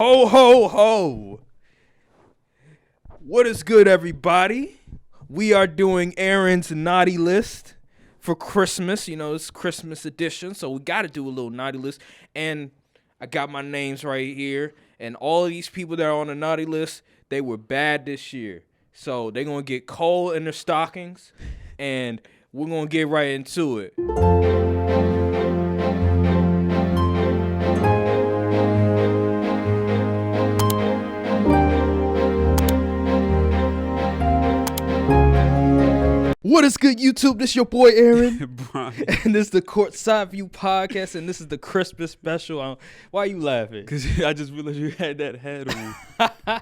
Ho, ho, ho. What is good, everybody? We are doing Aaron's naughty list for Christmas. You know, it's Christmas edition, so we got to do a little naughty list. And I got my names right here. And all of these people that are on the naughty list, they were bad this year. So they're going to get coal in their stockings, and we're going to get right into it. What is good, YouTube? This your boy Aaron, and this is the Courtside View podcast, and this is the Christmas special. Why are you laughing? Because I just realized you had that hat on.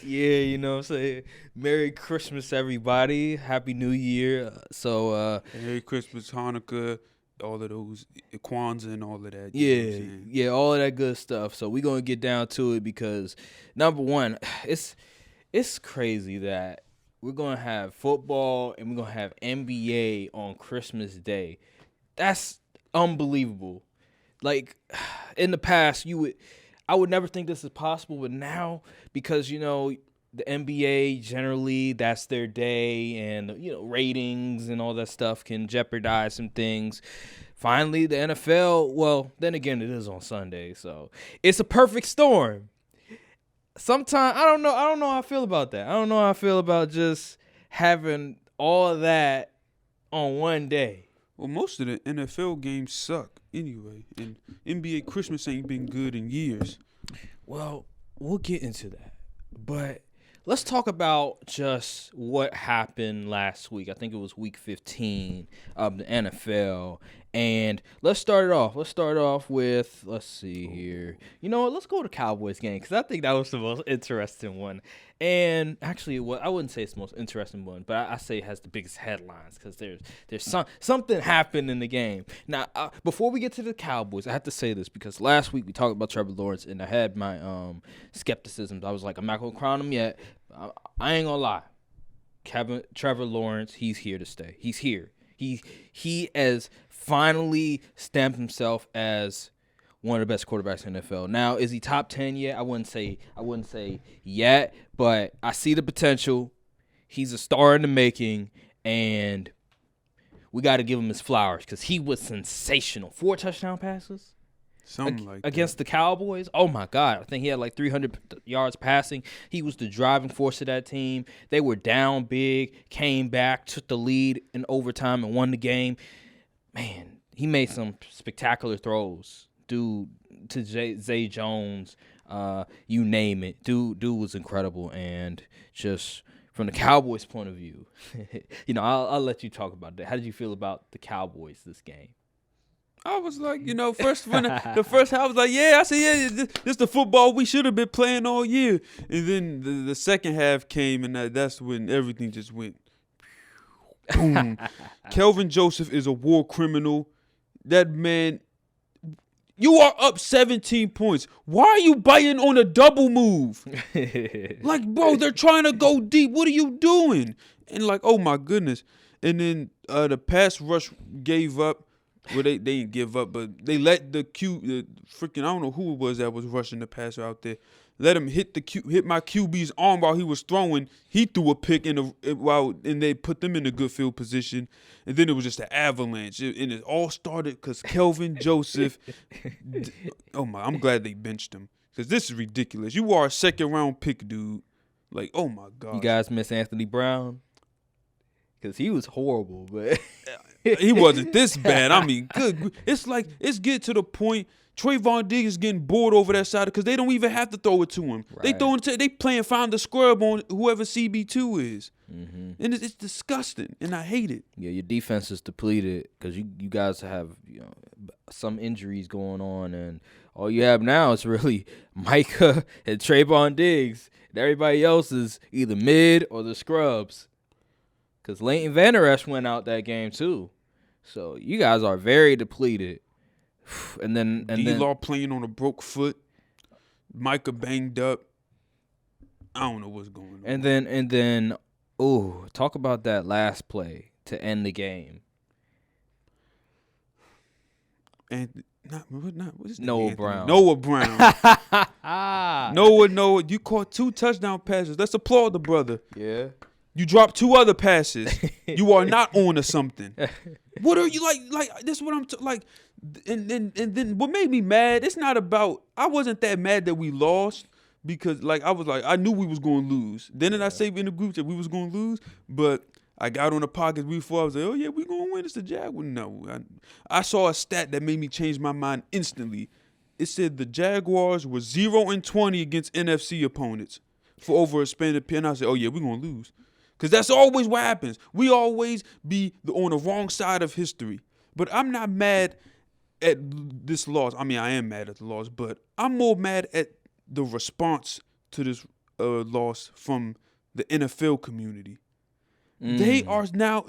Yeah, you know what I'm saying? Merry Christmas, everybody. Happy New Year. Merry Christmas, Hanukkah, all of those, Kwanzaa and all of that. Yeah, all of that good stuff. So we're going to get down to it because, number one, it's crazy that we're going to have football and we're going to have NBA on Christmas Day. That's unbelievable. Like, in the past, I would never think this is possible, but now, because, you know, the NBA, generally, that's their day, and, you know, ratings and all that stuff can jeopardize some things. Finally, the NFL, well, then again, it is on Sunday, so it's a perfect storm. Sometimes I don't know how I feel about that. I don't know how I feel about just having all of that on one day. Well, most of the NFL games suck anyway, and NBA Christmas ain't been good in years. Well, we'll get into that, but let's talk about just what happened last week. I think it was week 15 of the NFL. And let's start it off. Let's start off with, let's see here. You know what? Let's go to Cowboys game because I think that was the most interesting one. And actually, I wouldn't say it's the most interesting one, but I say it has the biggest headlines because there's something happened in the game. Now, before we get to the Cowboys, I have to say this because last week we talked about Trevor Lawrence, and I had my skepticisms. I was like, I'm not going to crown him yet. I ain't going to lie. Trevor Lawrence, he's here to stay. He's here. He has finally stamped himself as one of the best quarterbacks in the NFL. Now, is he top 10 yet? I wouldn't say yet, but I see the potential. He's a star in the making, and we got to give him his flowers because he was sensational. 4 touchdown passes. Something like against the Cowboys. Oh, my God. I think he had like 300 yards passing. He was the driving force of that team. They were down big, came back, took the lead in overtime, and won the game. Man, he made some spectacular throws. Dude, to Zay Jones, you name it. Dude was incredible. And just from the Cowboys' point of view, you know, I'll let you talk about that. How did you feel about the Cowboys this game? I was like, you know, the first half I was like, yeah, I said, yeah, this is the football we should have been playing all year. And then the second half came, and that's when everything just went boom. Kelvin Joseph is a war criminal. That man, you are up 17 points. Why are you biting on a double move? Like, bro, they're trying to go deep. What are you doing? And like, oh my goodness. And then the pass rush gave up. Well, they didn't give up, but they let the freaking, I don't know who it was that was rushing the passer out there. Let him hit my QB's arm while he was throwing. He threw a pick and they put them in a good field position. And then it was just an avalanche. And it all started because Kelvin Joseph. I'm glad they benched him because this is ridiculous. You are a second-round pick, dude. Like, oh, my God. You guys miss Anthony Brown? Because he was horrible, but he wasn't this bad. I mean, good. It's like it's getting to the point. Trayvon Diggs is getting bored over that side because they don't even have to throw it to him. Right. They playing find the scrub on whoever CB2 is, and it's disgusting, and I hate it. Yeah, your defense is depleted because you guys have some injuries going on, and all you have now is really Micah and Trayvon Diggs, and everybody else is either mid or the scrubs. Because Leighton Vander Esch went out that game too. So you guys are very depleted. And then D-Law playing on a broke foot. Micah banged up. I don't know what's going on. And then talk about that last play to end the game. And What is Noah Anthony? Brown. Noah Brown. Noah, you caught 2 touchdown passes. Let's applaud the brother. Yeah. You dropped 2 other passes. You are not on to something. What are you like? This is what I'm like. And then what made me mad? It's not about. I wasn't that mad that we lost because I knew we was going to lose. Didn't I say in the group that we was going to lose? But I got on the podcast before. I was like, oh yeah, we going to win. It's the Jaguars. No, I saw a stat that made me change my mind instantly. It said the Jaguars were 0-20 against NFC opponents for over a span of period. And I said, oh yeah, we're going to lose. Because that's always what happens. We always be on the wrong side of history. But I'm not mad at this loss. I mean, I am mad at the loss, but I'm more mad at the response to this loss from the NFL community. They are now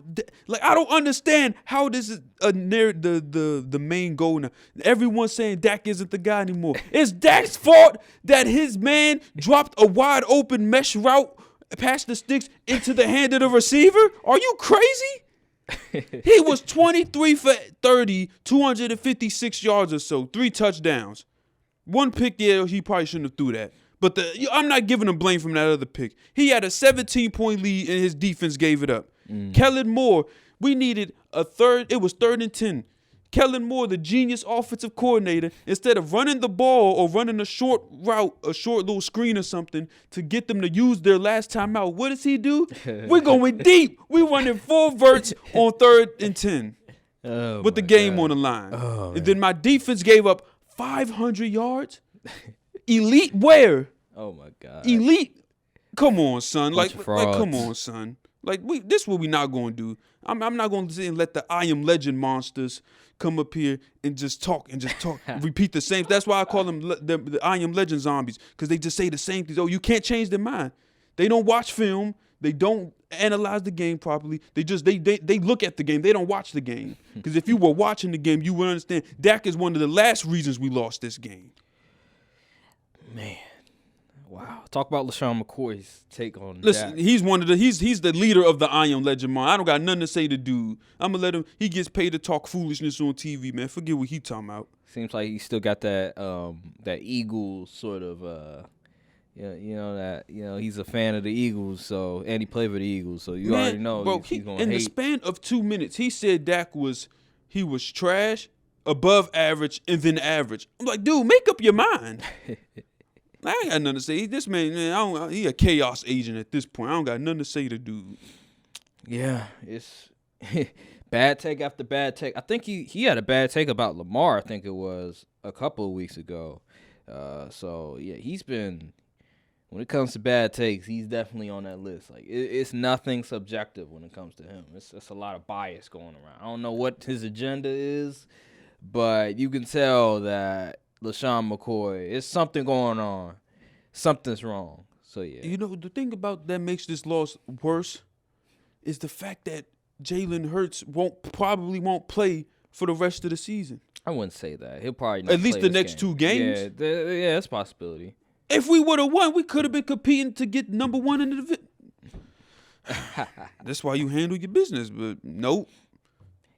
I don't understand how this is the main goal now. Everyone's saying Dak isn't the guy anymore. It's Dak's fault that his man dropped a wide open mesh route past the sticks into the hand of the receiver? Are you crazy? He was 23 for 30, 256 yards or so, 3 touchdowns. 1 pick, yeah, he probably shouldn't have threw that. But I'm not giving him blame from that other pick. He had a 17-point lead and his defense gave it up. Kellen Moore, we needed a third. It was 3rd and 10. Kellen Moore, the genius offensive coordinator, instead of running the ball or running a short route, a short little screen or something to get them to use their last time out, what does he do? We're going deep. We're running 4 verts on 3rd and 10 with the game on the line. And then my defense gave up 500 yards. Elite where? Oh, my God. Elite. Come on, son. Bunch of frauds. Come on, son. This is what we not going to do. I'm not going to sit and let the I Am Legend monsters come up here and just talk, repeat the same. That's why I call them the I Am Legend zombies, because they just say the same things. Oh, you can't change their mind. They don't watch film. They don't analyze the game properly. They look at the game. They don't watch the game. Because if you were watching the game, you would understand Dak is one of the last reasons we lost this game. Man. Wow. Talk about LaShawn McCoy's take on Listen, Dak. he's the leader of the I Am Legend, man. I don't got nothing to say to dude. I'm going to let him. He gets paid to talk foolishness on TV, man. Forget what he talking about. Seems like he still got that that Eagles sort of he's a fan of the Eagles, and he played for the Eagles, so you already know bro, he's going to hate. In the span of 2 minutes, he said Dak was trash, above average, and then average. I'm like, dude, make up your mind. I ain't got nothing to say. This man, he a chaos agent at this point. I don't got nothing to say to dude. Yeah, it's bad take after bad take. I think he had a bad take about Lamar, I think it was a couple of weeks ago. So, yeah, he's been, when it comes to bad takes, he's definitely on that list. Like, it's nothing subjective when it comes to him. It's a lot of bias going around. I don't know what his agenda is, but you can tell that LaShawn McCoy, it's something going on. Something's wrong. So, yeah. You know, the thing about that makes this loss worse is the fact that Jalen Hurts probably won't play for the rest of the season. I wouldn't say that. He'll probably not at least play the this next game. 2 games. Yeah, that's a possibility. If we would have won, we could have been competing to get number 1 in the division. That's why you handle your business, but nope.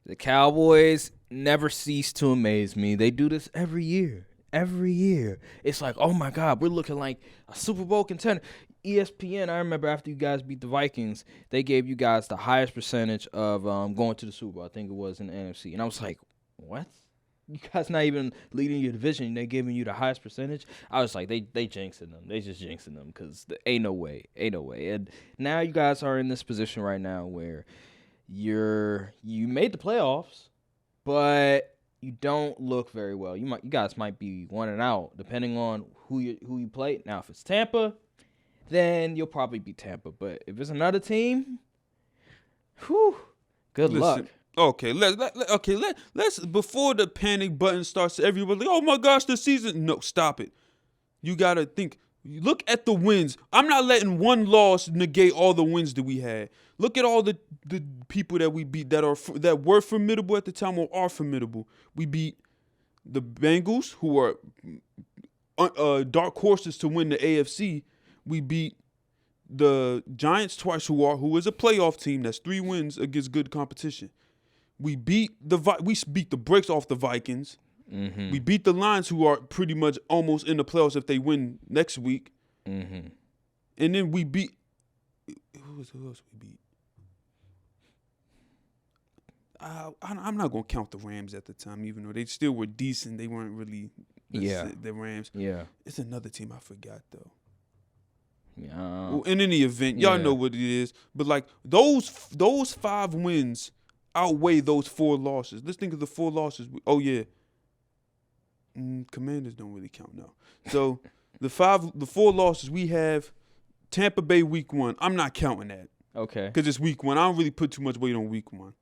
The Cowboys never cease to amaze me. They do this every year. Every year. It's like, oh, my God, we're looking like a Super Bowl contender. ESPN, I remember after you guys beat the Vikings, they gave you guys the highest percentage of going to the Super Bowl. I think it was in the NFC. And I was like, what? You guys not even leading your division. They giving you the highest percentage. I was like, they jinxing them. They just jinxing them because ain't no way. Ain't no way. And now you guys are in this position right now where you made the playoffs, but you don't look very well. You guys might be 1-out depending on who you play. Now, if it's Tampa, then you'll probably beat Tampa. But if it's another team, good luck. Okay, let's before the panic button starts, everybody like, oh my gosh, the season. No, stop it. You gotta think. Look at the wins. I'm not letting one loss negate all the wins that we had. Look at all the people that we beat that were formidable at the time or are formidable. We beat the Bengals, who are dark horses to win the AFC. We beat the Giants twice, who is a playoff team. That's 3 wins against good competition. We beat the brakes off the Vikings. Mm-hmm. We beat the Lions, who are pretty much almost in the playoffs if they win next week. Mm-hmm. And then we beat who else we beat? I'm not gonna count the Rams at the time, even though they still were decent. They weren't really the Rams. Yeah. It's another team I forgot though. Yeah. Well, in any event, y'all know what it is. But like those 5 wins outweigh those 4 losses. Let's think of the 4 losses. Oh yeah. Commanders don't really count now. So the 4 losses we have: Tampa Bay week 1. I'm not counting that. Okay. Because it's week 1. I don't really put too much weight on week 1.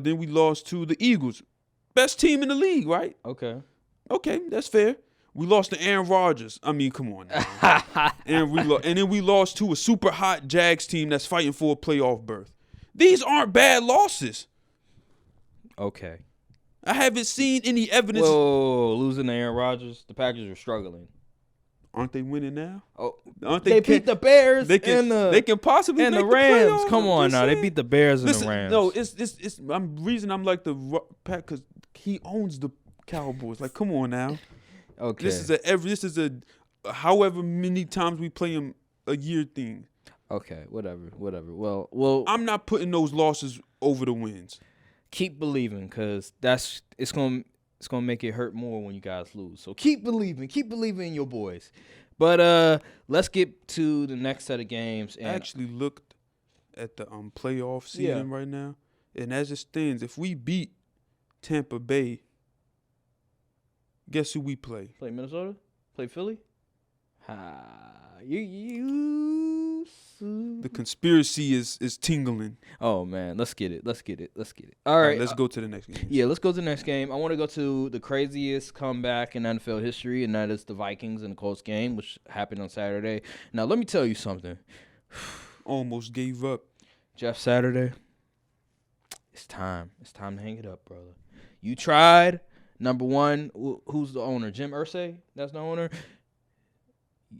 Then we lost to the Eagles, best team in the league, right? Okay, that's fair. We lost to Aaron Rodgers. I mean, come on now. and then we lost to a super hot Jags team that's fighting for a playoff berth. These aren't bad losses. Okay. I haven't seen any evidence. Whoa, losing to Aaron Rodgers. The Packers are struggling. Aren't they winning now? Oh, aren't they beat the Bears they can possibly and make the Rams. playoffs. Come on now, they beat the Bears and the Rams. No, it's. Reason I'm like the Pack because he owns the Cowboys. Like, come on now. Okay. This is a however many times we play him a year thing. Okay, whatever. Well, I'm not putting those losses over the wins. Keep believing, because it's gonna make it hurt more when you guys lose. So keep believing in your boys. But let's get to the next set of games. And I actually looked at the playoff season right now, and as it stands, if we beat Tampa Bay, guess who we play? Play Minnesota? Play Philly? You The conspiracy is tingling. Oh man, let's get it. All right, let's go to the next game. Yeah, let's go to the next game. I want to go to the craziest comeback in NFL history, and that is the Vikings and the Colts game, which happened on Saturday. Now, let me tell you something. Almost gave up. Jeff Saturday, it's time. It's time to hang it up, brother. You tried. Number one, who's the owner? Jim Irsay? That's the owner?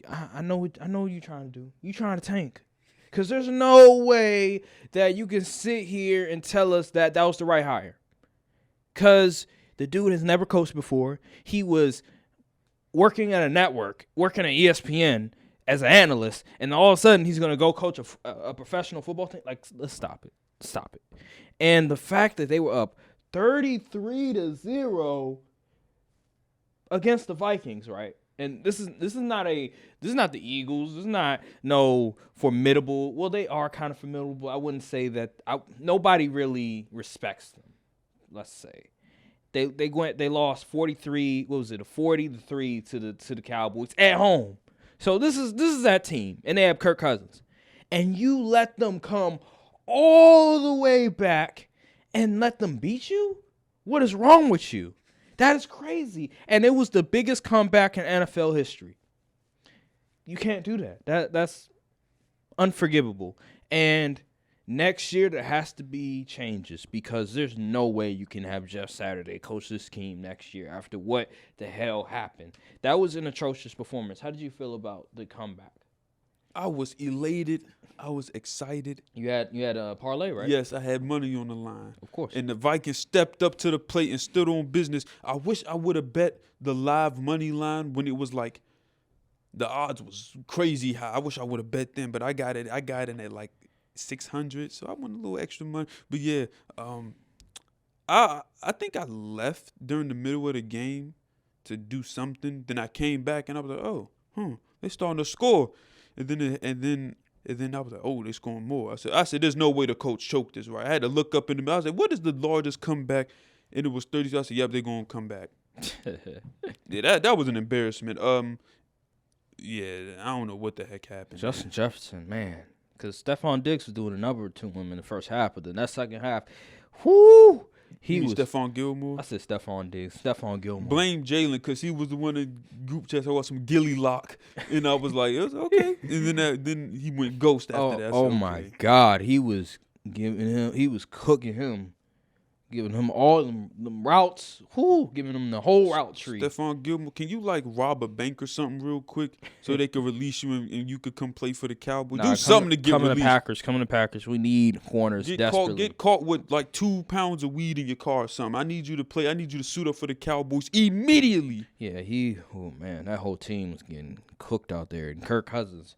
I know what you're trying to do. You trying to tank. Because there's no way that you can sit here and tell us that was the right hire. Because the dude has never coached before. He was working at a network, working at ESPN as an analyst, and all of a sudden he's going to go coach a professional football team. Like, let's stop it. And the fact that they were up 33-0 against the Vikings, right? And this is not the Eagles. This is not no formidable. Well, they are kind of formidable. I wouldn't say that. Nobody really respects them. Let's say they lost 43. What was it? 40-3 to the Cowboys at home. So this is that team, and they have Kirk Cousins, and you let them come all the way back and let them beat you? What is wrong with you? That is crazy. And it was the biggest comeback in NFL history. You can't do that. That's unforgivable. And next year there has to be changes, because there's no way you can have Jeff Saturday coach this team next year after what the hell happened. That was an atrocious performance. How did you feel about the comeback? I was elated. I was excited. You had a parlay, right? Yes, I had money on the line. Of course. And the Vikings stepped up to the plate and stood on business. I wish I would have bet the live money line when it was like the odds was crazy high. I wish I would have bet them, but I got it in at like 600, so I won a little extra money. But yeah, I think I left during the middle of the game to do something. Then I came back and I was like, they starting to score. And then I was like, they scoring more. I said, there's no way the coach choked this, right? I had to look up in the middle. I was like, what is the largest comeback? And it was 30. I said, yep, they're going to come back. Yeah, that was an embarrassment. Yeah, I don't know what the heck happened. Justin Jefferson, man. Because Stephon Diggs was doing a number to him in the first half, but then that second half, whoo! He was Stephon Gilmore? I said Stephon Diggs. Stephon Gilmore. Blame Jalen, because he was the one in group chat about some gilly lock. And I was like, it was okay. And then he went ghost after that. Oh my God. He was cooking him Giving him all them routes. Giving him the whole route tree. Stephon Gilmore, can you rob a bank or something real quick so they could release you and you could come play for the Cowboys? Do something to get released. Coming to Packers. We need corners desperately. Get caught with 2 pounds of weed in your car or something. I need you to play. I need you to suit up for the Cowboys immediately. Yeah, that whole team was getting cooked out there. And Kirk Cousins.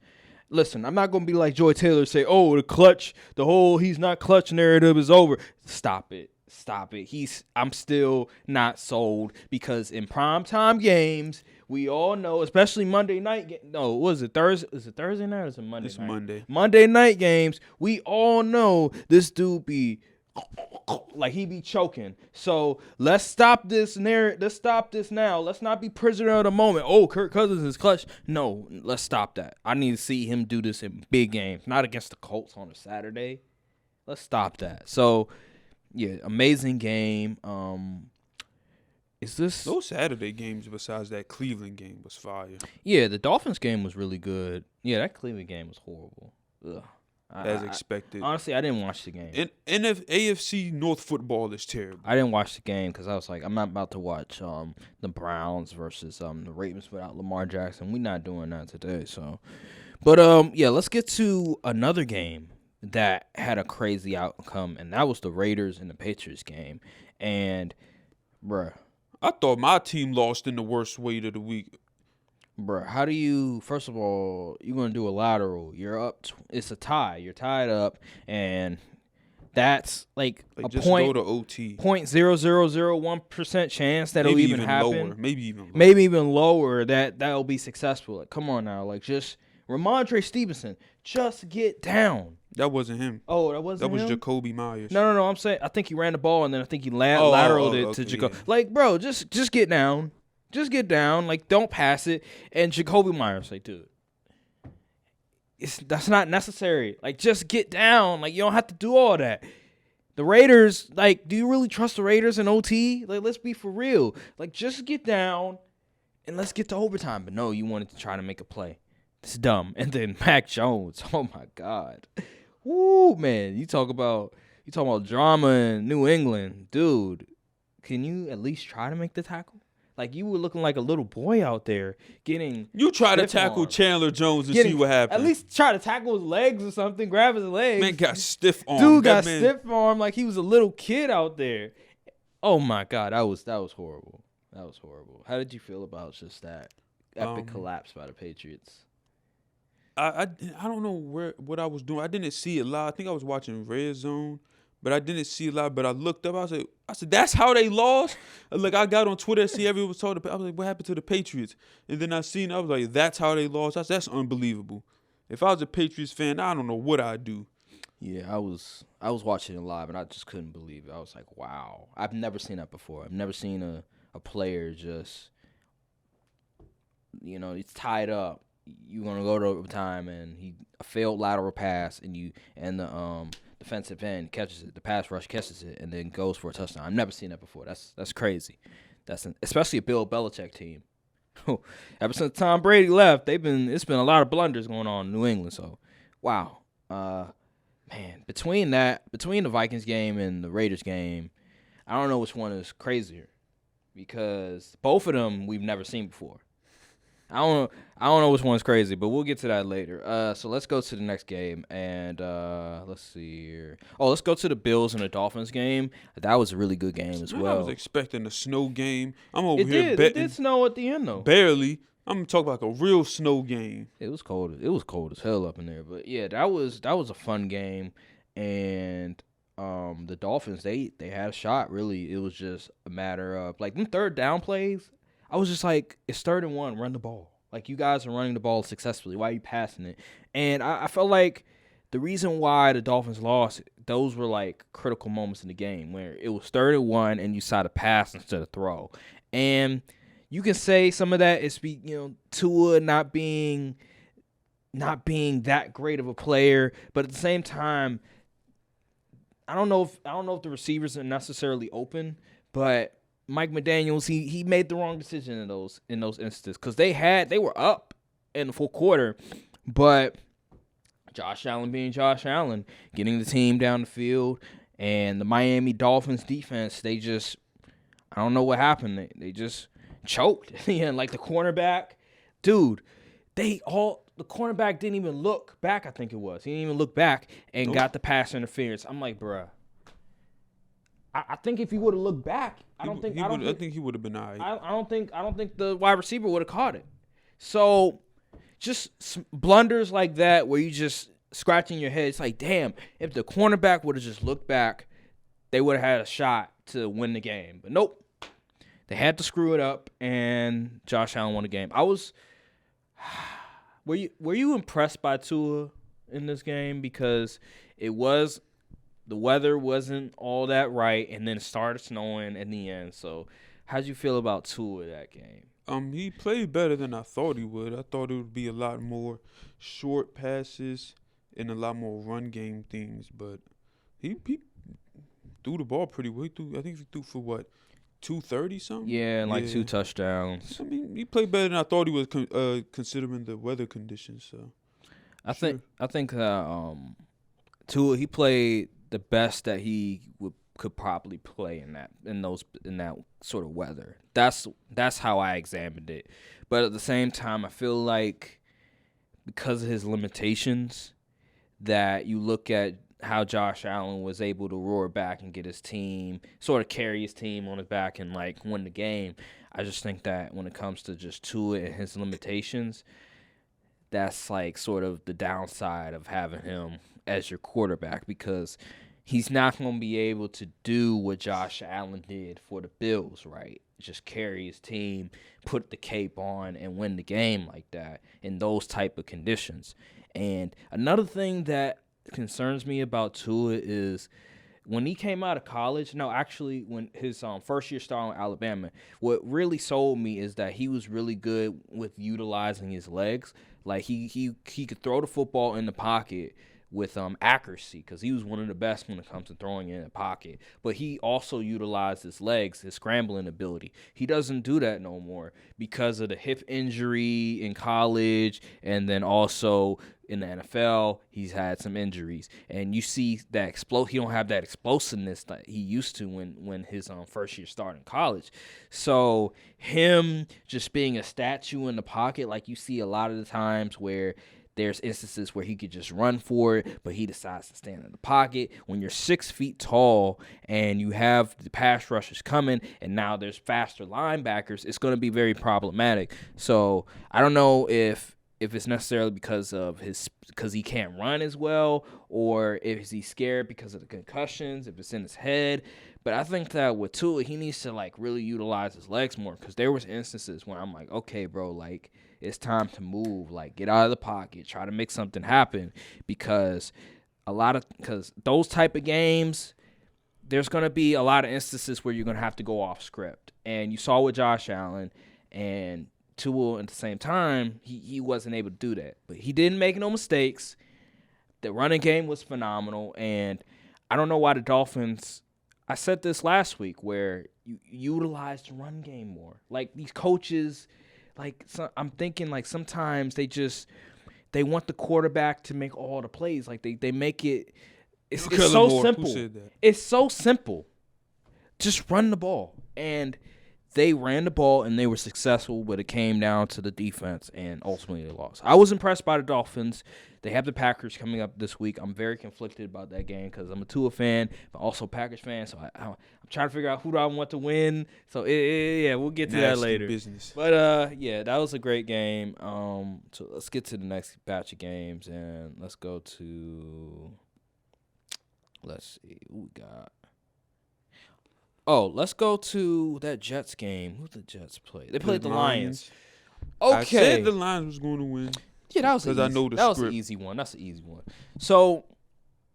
Listen, I'm not going to be like Joy Taylor say, he's not clutch narrative is over. Stop it. I'm still not sold because in primetime games, we all know, especially Monday night. No, was it Thursday? Is it Thursday night or is it Monday night? It's Monday. Monday night games, we all know this dude be he be choking. So let's stop this Let's stop this now. Let's not be prisoner of the moment. Oh, Kirk Cousins is clutch. No, let's stop that. I need to see him do this in big games, not against the Colts on a Saturday. Let's stop that. So. Yeah, amazing game. Those Saturday games besides that Cleveland game was fire? Yeah, the Dolphins game was really good. Yeah, that Cleveland game was horrible. Ugh. As expected. Honestly, I didn't watch the game. And AFC North football is terrible. I didn't watch the game because I was like, I'm not about to watch the Browns versus the Ravens without Lamar Jackson. We're not doing that today. So, but let's get to another game that had a crazy outcome, and that was the Raiders and the Patriots game. And, bruh. I thought my team lost in the worst way of the week. Bruh, how do you, first of all, you're going to do a lateral. You're up, it's a tie. You're tied up, and that's a just go to OT. 0.0001% chance that it'll even happen. Maybe even lower that'll be successful. Come on now. Just Ramondre Stevenson, just get down. That wasn't him. Oh, that wasn't him? That was Jacoby Myers. No. I'm saying I think he ran the ball and then I think he lateraled it to Jacoby. Yeah. Bro, just get down. Just get down. Don't pass it. And Jacoby Myers, dude, that's not necessary. Just get down. You don't have to do all that. The Raiders, do you really trust the Raiders in OT? Let's be for real. Just get down and let's get to overtime. But no, you wanted to try to make a play. It's dumb. And then Mac Jones. Oh my God. Woo, man. You talk about drama in New England. Dude, can you at least try to make the tackle? You were looking like a little boy out there getting. You try to tackle Chandler Jones and see what happens. At least try to tackle his legs or something, grab his legs. Man got stiff arm. Dude got stiff arm like he was a little kid out there. Oh my God, that was horrible. That was horrible. How did you feel about just that epic collapse by the Patriots? I don't know what I was doing. I didn't see it live. I think I was watching Red Zone, but I didn't see it live. But I looked up. I said, that's how they lost? I got on Twitter and see everyone was talking about. I was like, what happened to the Patriots? And then I was like, that's how they lost? That's unbelievable. If I was a Patriots fan, I don't know what I'd do. Yeah, I was watching it live, and I just couldn't believe it. I was like, wow. I've never seen that before. I've never seen a player just, he's tied up. You're gonna go to overtime, and a failed lateral pass, and the defensive end catches it, the pass rush catches it, and then goes for a touchdown. I've never seen that before. That's crazy. Especially a Bill Belichick team. Ever since Tom Brady left, it's been a lot of blunders going on in New England. So, wow, man. Between the Vikings game and the Raiders game, I don't know which one is crazier because both of them we've never seen before. I don't know which one's crazy, but we'll get to that later. So let's go to the next game, and let's see here. Oh, let's go to the Bills and the Dolphins game. That was a really good game as well. I was expecting a snow game. I'm over here betting. It did snow at the end, though. Barely. I'm talking about a real snow game. It was cold. It was cold as hell up in there. But, yeah, that was a fun game. And the Dolphins, they had a shot, really. It was just a matter of, them third down plays. I was just like, it's 3rd and 1, run the ball. You guys are running the ball successfully. Why are you passing it? And I felt like the reason why the Dolphins lost, those were critical moments in the game where it was 3rd and 1 and you decided to pass instead of throw. And you can say some of that is Tua not being that great of a player, but at the same time, I don't know if the receivers are necessarily open, but Mike McDaniels, he made the wrong decision in those instances because they were up in the full quarter, but Josh Allen being Josh Allen, getting the team down the field, And the Miami Dolphins defense, I don't know what happened. They just choked. And like the cornerback, dude, the cornerback didn't even look back, I think it was. He didn't even look back and got the pass interference. I'm like, bruh. I think if he would have looked back, I think he would have been all right. I don't think the wide receiver would have caught it. So just blunders like that where you just scratching your head. It's like, damn, if the cornerback would have just looked back, they would have had a shot to win the game. But nope. They had to screw it up, and Josh Allen won the game. Were you impressed by Tua in this game? Because the weather wasn't all that right, and then it started snowing in the end. So how'd you feel about Tua that game? He played better than I thought he would. I thought it would be a lot more short passes and a lot more run game things, but he threw the ball pretty well. I think he threw for what, 230 something? Yeah, and like 2 touchdowns. I mean, he played better than I thought he was, considering the weather conditions. So I think Tua, he played the best that he could probably play in that sort of weather. That's how I examined it. But at the same time, I feel like because of his limitations, that you look at how Josh Allen was able to roar back and get his team, sort of carry his team on his back and like win the game. I just think that when it comes to just Tua and his limitations, that's like sort of the downside of having him as your quarterback, because he's not going to be able to do what Josh Allen did for the Bills, right? Just carry his team, put the cape on, and win the game like that in those type of conditions. And another thing that concerns me about Tua is when he came out of college, when his first year starting with Alabama, what really sold me is that he was really good with utilizing his legs. Like he could throw the football in the pocket with accuracy, because he was one of the best when it comes to throwing in the pocket. But he also utilized his legs, his scrambling ability. He doesn't do that no more because of the hip injury in college, and then also in the NFL, he's had some injuries. And you see that he don't have that explosiveness that he used to when his first year started in college. So him just being a statue in the pocket, like you see a lot of the times where there's instances where he could just run for it, but he decides to stand in the pocket. When you're 6 feet tall and you have the pass rushers coming, and now there's faster linebackers, it's going to be very problematic. So I don't know if it's necessarily because he can't run as well, or if he's scared because of the concussions, if it's in his head. But I think that with Tua, he needs to like really utilize his legs more, because there was instances where I'm like, okay, bro, like it's time to move, like get out of the pocket, try to make something happen, because those type of games, there's going to be a lot of instances where you're going to have to go off script. And you saw with Josh Allen and Tua at the same time, he wasn't able to do that. But he didn't make no mistakes. The running game was phenomenal. And I don't know why the Dolphins, I said this last week, where you utilize the run game more. Like these coaches, I'm thinking like sometimes they want the quarterback to make all the plays. Like they make it, it's so simple. Who said that? It's so simple. Just run the ball. And they ran the ball and they were successful, but it came down to the defense, and ultimately they lost. I was impressed by the Dolphins. They have the Packers coming up this week. I'm very conflicted about that game because I'm a Tua fan, but also a Packers fan. So I'm trying to figure out who do I want to win. So yeah, we'll get to that later. Business. But yeah, that was a great game. So let's get to the next batch of games, and let's go to. Let's see who we got. Oh, let's go to that Jets game. Who did the Jets play? They played the Lions. Okay. I said the Lions was going to win. Yeah, that was because I know that was an easy one. That's an easy one. So,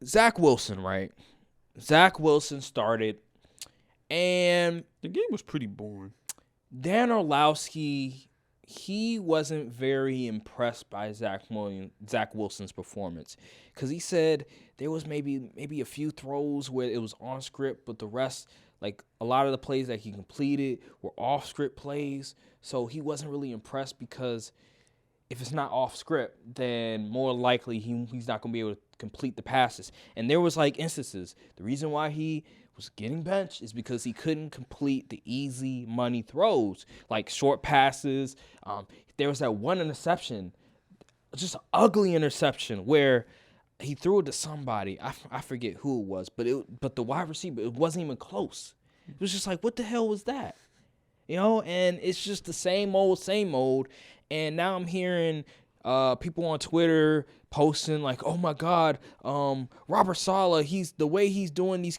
Zach Wilson, right? Zach Wilson started, and the game was pretty boring. Dan Orlowski, he wasn't very impressed by Zach Wilson's performance, because he said there was maybe a few throws where it was on script, but the rest, like a lot of the plays that he completed, were off script plays. So he wasn't really impressed because if it's not off script, then more likely he's not going to be able to complete the passes. And there was like instances. The reason why he was getting benched is because he couldn't complete the easy money throws, like short passes. There was that one interception, just an ugly interception where he threw it to somebody. I forget who it was, but the wide receiver, it wasn't even close. It was just like, what the hell was that? And it's just the same old. And now I'm hearing people on Twitter posting like, oh my God, Robert Saleh, the way he's doing these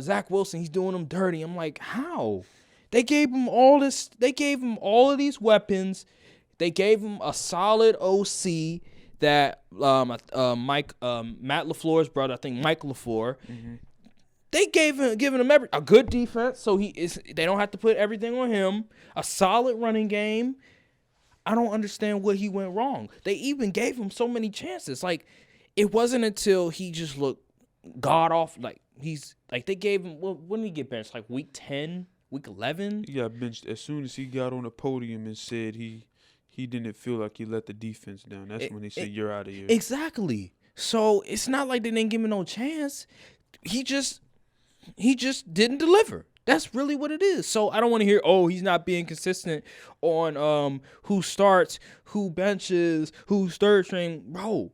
Zach Wilson, he's doing them dirty. I'm like, how? They gave him all this. They gave him all of these weapons. They gave him a solid OC that Matt LaFleur's brother, I think Mike LaFleur. Mm-hmm. They giving him a good defense, so they don't have to put everything on him. A solid running game. I don't understand what he went wrong. They even gave him so many chances. Like, it wasn't until he just looked god off. Like, they gave him, when did he get benched? Like week 10, week 11? He got benched as soon as he got on the podium and said he didn't feel like he let the defense down. That's when they said, you're out of here. Exactly. So it's not like they didn't give him no chance. He just didn't deliver. That's really what it is. So I don't want to hear, he's not being consistent on who starts, who benches, who's third string. Bro,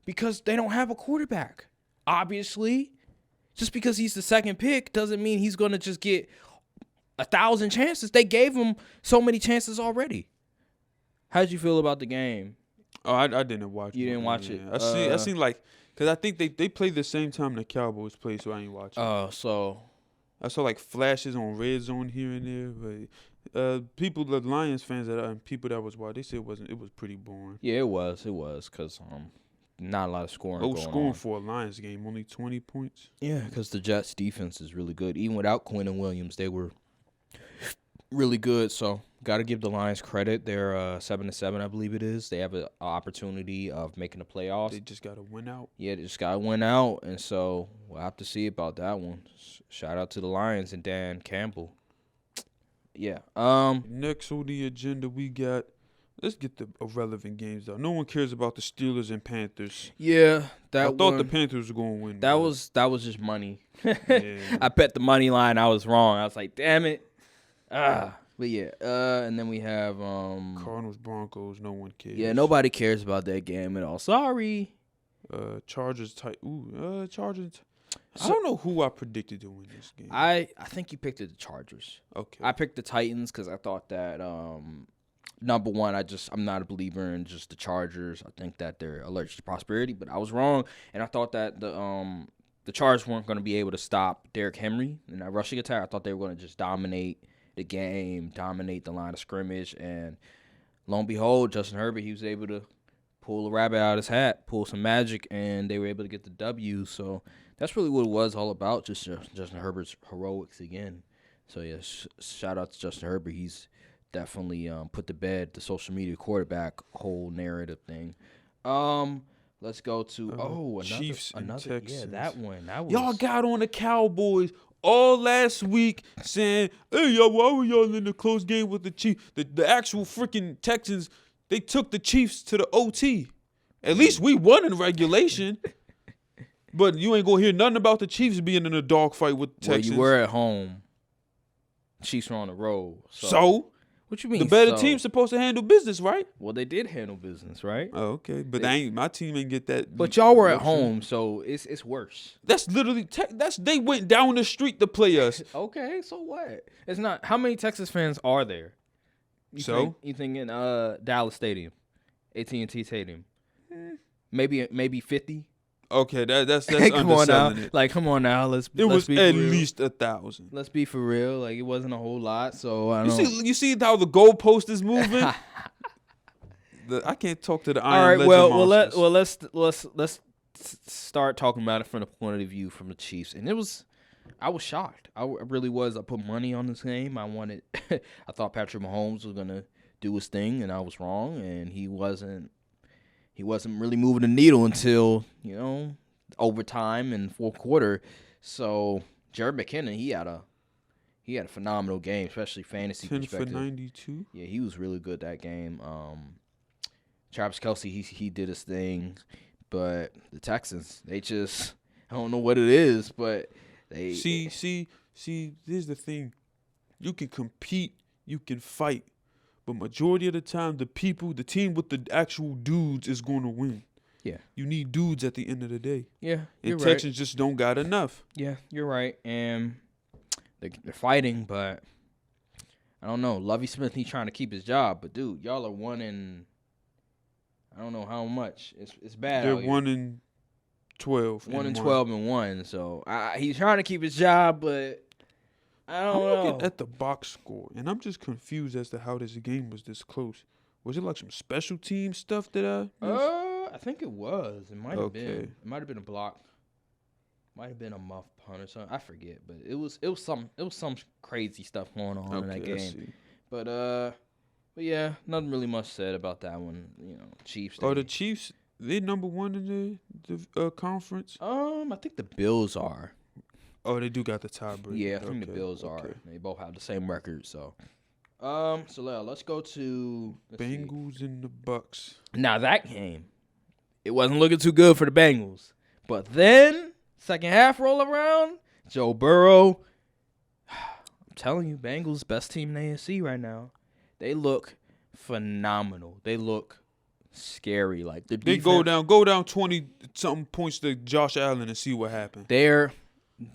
because they don't have a quarterback. Obviously, just because he's the second pick doesn't mean he's going to just get 1,000 chances. They gave him so many chances already. How'd you feel about the game? Oh, I didn't watch it. You didn't watch it? I seen like, because I think they played the same time the Cowboys played, so I ain't watching. So I saw like flashes on Red Zone here and there, but people, the Lions fans people that was watching, they said it was pretty boring. Yeah, it was, because not a lot of scoring. No scoring for a Lions game, only 20 points. Yeah, because the Jets' defense is really good. Even without Quinn and Williams, they were really good. So got to give the Lions credit. They're 7-7, I believe it is. They have an opportunity of making the playoffs. They just got to win out. Yeah, they just got to win out, and so we'll have to see about that one. Shout out to the Lions and Dan Campbell. Yeah. Next on the agenda, we got. Let's get the irrelevant games out. No one cares about the Steelers and Panthers. Yeah, I thought the Panthers were going to win. That was just money. Yeah. I bet the money line. I was wrong. I was like, damn it. But yeah, and then we have Cardinals, Broncos. No one cares. Yeah, nobody cares about that game at all. Sorry. Chargers. Chargers. I don't know who I predicted to win this game. I think you picked the Chargers. Okay. I picked the Titans because I thought that number one, I'm not a believer in just the Chargers. I think that they're allergic to prosperity, but I was wrong, and I thought that the Chargers weren't going to be able to stop Derrick Henry in that rushing attack. I thought they were going to just dominate the game, dominate the line of scrimmage, and lo and behold, Justin Herbert, he was able to pull a rabbit out of his hat, pull some magic, and they were able to get the W. So that's really what it was all about, just Justin Herbert's heroics again. So, yeah, shout out to Justin Herbert. He's definitely put to bed the social media quarterback whole narrative thing. Let's go to Chiefs another Texans. Yeah, that one. That was, y'all got on the Cowboys all last week saying, hey, y'all, why were y'all in the close game with the Chiefs? The actual freaking Texans, they took the Chiefs to the OT. At least we won in regulation. But you ain't going to hear nothing about the Chiefs being in a dogfight with the Texans. Well, you were at home. Chiefs were on the road. So? What you mean? The better team's supposed to handle business, right? Well, they did handle business, right? Oh, okay, but my team ain't get that. But y'all were at home, so it's worse. That's literally they went down the street to play us. Okay, so what? It's not. How many Texas fans are there? You think in Dallas Stadium, AT&T Stadium, maybe 50. Okay, that's come on now. it. Like, come on now. Let's It was be at real. least 1,000. Let's be for real. Like, it wasn't a whole lot. So I don't. You see how the goalpost is moving? I can't talk to the Iron Legend monsters. Let's start talking about it from the point of view from the Chiefs. And I was shocked. I really was. I put money on this game. I thought Patrick Mahomes was gonna do his thing, and I was wrong. And he wasn't really moving the needle until, overtime and fourth quarter. So Jared McKinnon, he had a phenomenal game, especially fantasy 10 perspective. 10 for 92. Yeah, he was really good that game. Travis Kelce, he did his thing, but the Texans, they just I don't know what it is, but they See. Here's the thing: you can compete, you can fight, but majority of the time, the team with the actual dudes is going to win. Yeah. You need dudes at the end of the day. Yeah, you're And right. Texans just don't got enough. Yeah, you're right, and they're fighting, but I don't know. Lovie Smith, he's trying to keep his job, but dude, y'all are 1 in I don't know how much. It's bad. They're out here. 1 in 12. 1 in 12 and 1. So he's trying to keep his job, but I don't know. I'm looking at the box score, and I'm just confused as to how this game was this close. Was it like some special team stuff that I missed? I think it was. It might have been. It might have been a block. Might have been a muff punt or something. I forget, but it was some crazy stuff going on in that game. But yeah, nothing really much said about that one. You know, Chiefs. Are the Chiefs they number 1 in the conference? I think the Bills are. Oh, they do got the tiebreaker. Yeah, I think the Bills are. They both have the same record, so. So let's go to Bengals and the Bucks. Now that game, it wasn't looking too good for the Bengals. But then, second half roll around, Joe Burrow. I'm telling you, Bengals best team in the AFC right now. They look phenomenal. They look scary. Like the defense, go down 20-something points to Josh Allen and see what happens.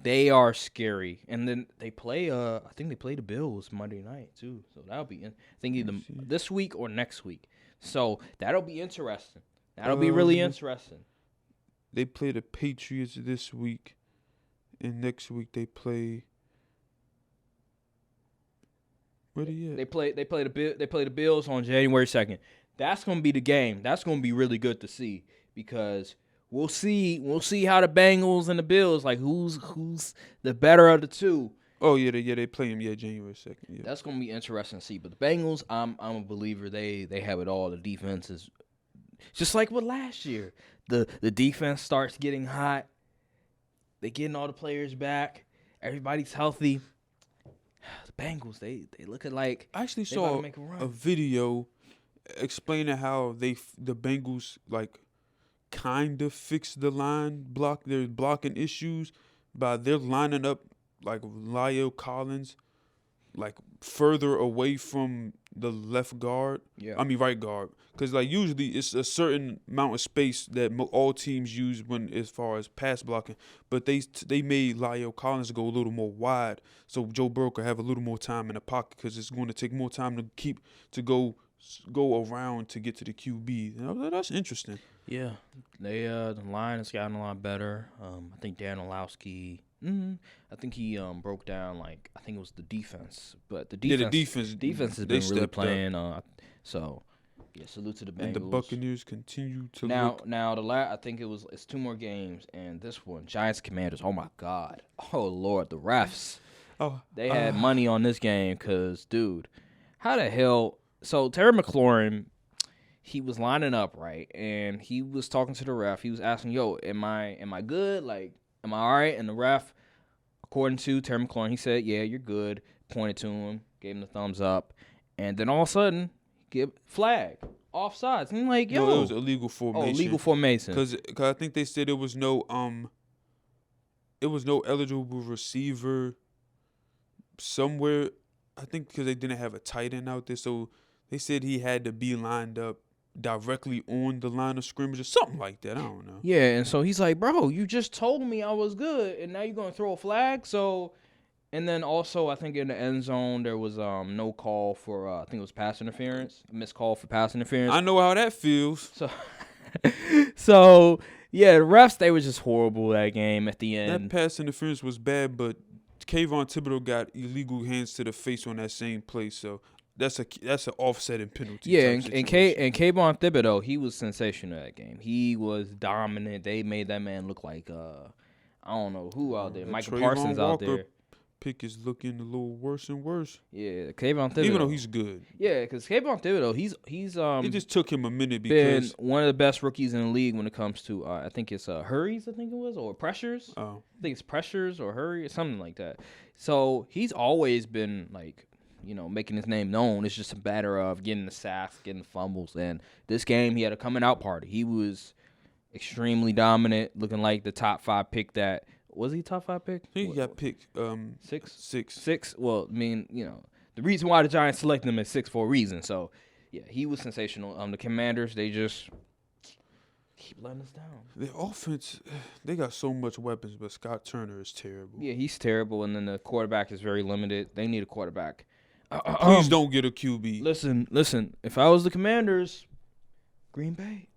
They are scary, and then they play. I think they play the Bills Monday night too. So that'll be. I think either this week or next week. So that'll be interesting. That'll be really interesting. They play the Patriots this week, and next week they play. Where they at? They play the Bills on January 2nd. That's gonna be the game. That's gonna be really good to see because. We'll see how the Bengals and the Bills, like who's the better of the two. Oh yeah, they play them January 2nd. Yeah. That's gonna be interesting to see. But the Bengals, I'm a believer. They have it all. The defense is just like with last year. The defense starts getting hot. They getting all the players back. Everybody's healthy. The Bengals, they looking like I actually saw a video explaining how the Bengals like. Kind of fix the their blocking issues by they're lining up like Lyle Collins like further away from the left guard. Yeah. I mean right guard, because like usually it's a certain amount of space that all teams use when as far as pass blocking, but they made Lyle Collins go a little more wide so Joe Burrow could have a little more time in the pocket because it's going to take more time to go around to get to the QB. And I was like, that's interesting. Yeah, the line has gotten a lot better. I think Dan Orlovsky, I think he broke down like I think it was the defense, but the defense has been really playing. So yeah, salute to the Bengals. And the Buccaneers continue to now I think it's 2 more games, and this one Giants Commanders. Oh my God, oh Lord, the refs. They had money on this game because dude, how the hell? So Terry McLaurin. He was lining up, right, and he was talking to the ref. He was asking, yo, am I good? Like, am I all right? And the ref, according to Terry McLaurin, he said, yeah, you're good. Pointed to him, gave him the thumbs up. And then all of a sudden, flag, offsides. And I'm like, yo. No, it was illegal formation. Oh, illegal formation. Because I think they said it was no eligible receiver somewhere. I think because they didn't have a tight end out there. So they said he had to be lined up directly on the line of scrimmage or something like that. I don't know. Yeah, and so he's like, bro, you just told me I was good, and now you're going to throw a flag? So, and then also I think in the end zone there was no call for, I think it was pass interference, a missed call for pass interference. I know how that feels. So yeah, the refs, they were just horrible that game at the end. That pass interference was bad, but Kayvon Thibodeau got illegal hands to the face on that same play, so that's an offsetting penalty. Yeah, and Kayvon Thibodeau, he was sensational that game. He was dominant. They made that man look like I don't know who out there. Michael Parsons out there. Pick is looking a little worse and worse. Yeah, Kayvon Thibodeau. Even though he's good. Yeah, because Kayvon Thibodeau, he's it just took him a minute been because one of the best rookies in the league when it comes to I think it's hurries, I think it was, or pressures. Oh. I think it's pressures or hurry or something like that. So he's always been like making his name known. It's just a matter of getting the sacks, getting the fumbles. And this game, he had a coming out party. He was extremely dominant, looking like the top 5 pick. That was he top 5 pick? I think he got picked 6. 6. Well, I mean, the reason why the Giants selected him is 6 for a reason. So, yeah, he was sensational. The Commanders, they just keep letting us down. The offense, they got so much weapons, but Scott Turner is terrible. Yeah, he's terrible, and then the quarterback is very limited. They need a quarterback. Please don't get a QB. Listen. If I was the Commanders, Green Bay,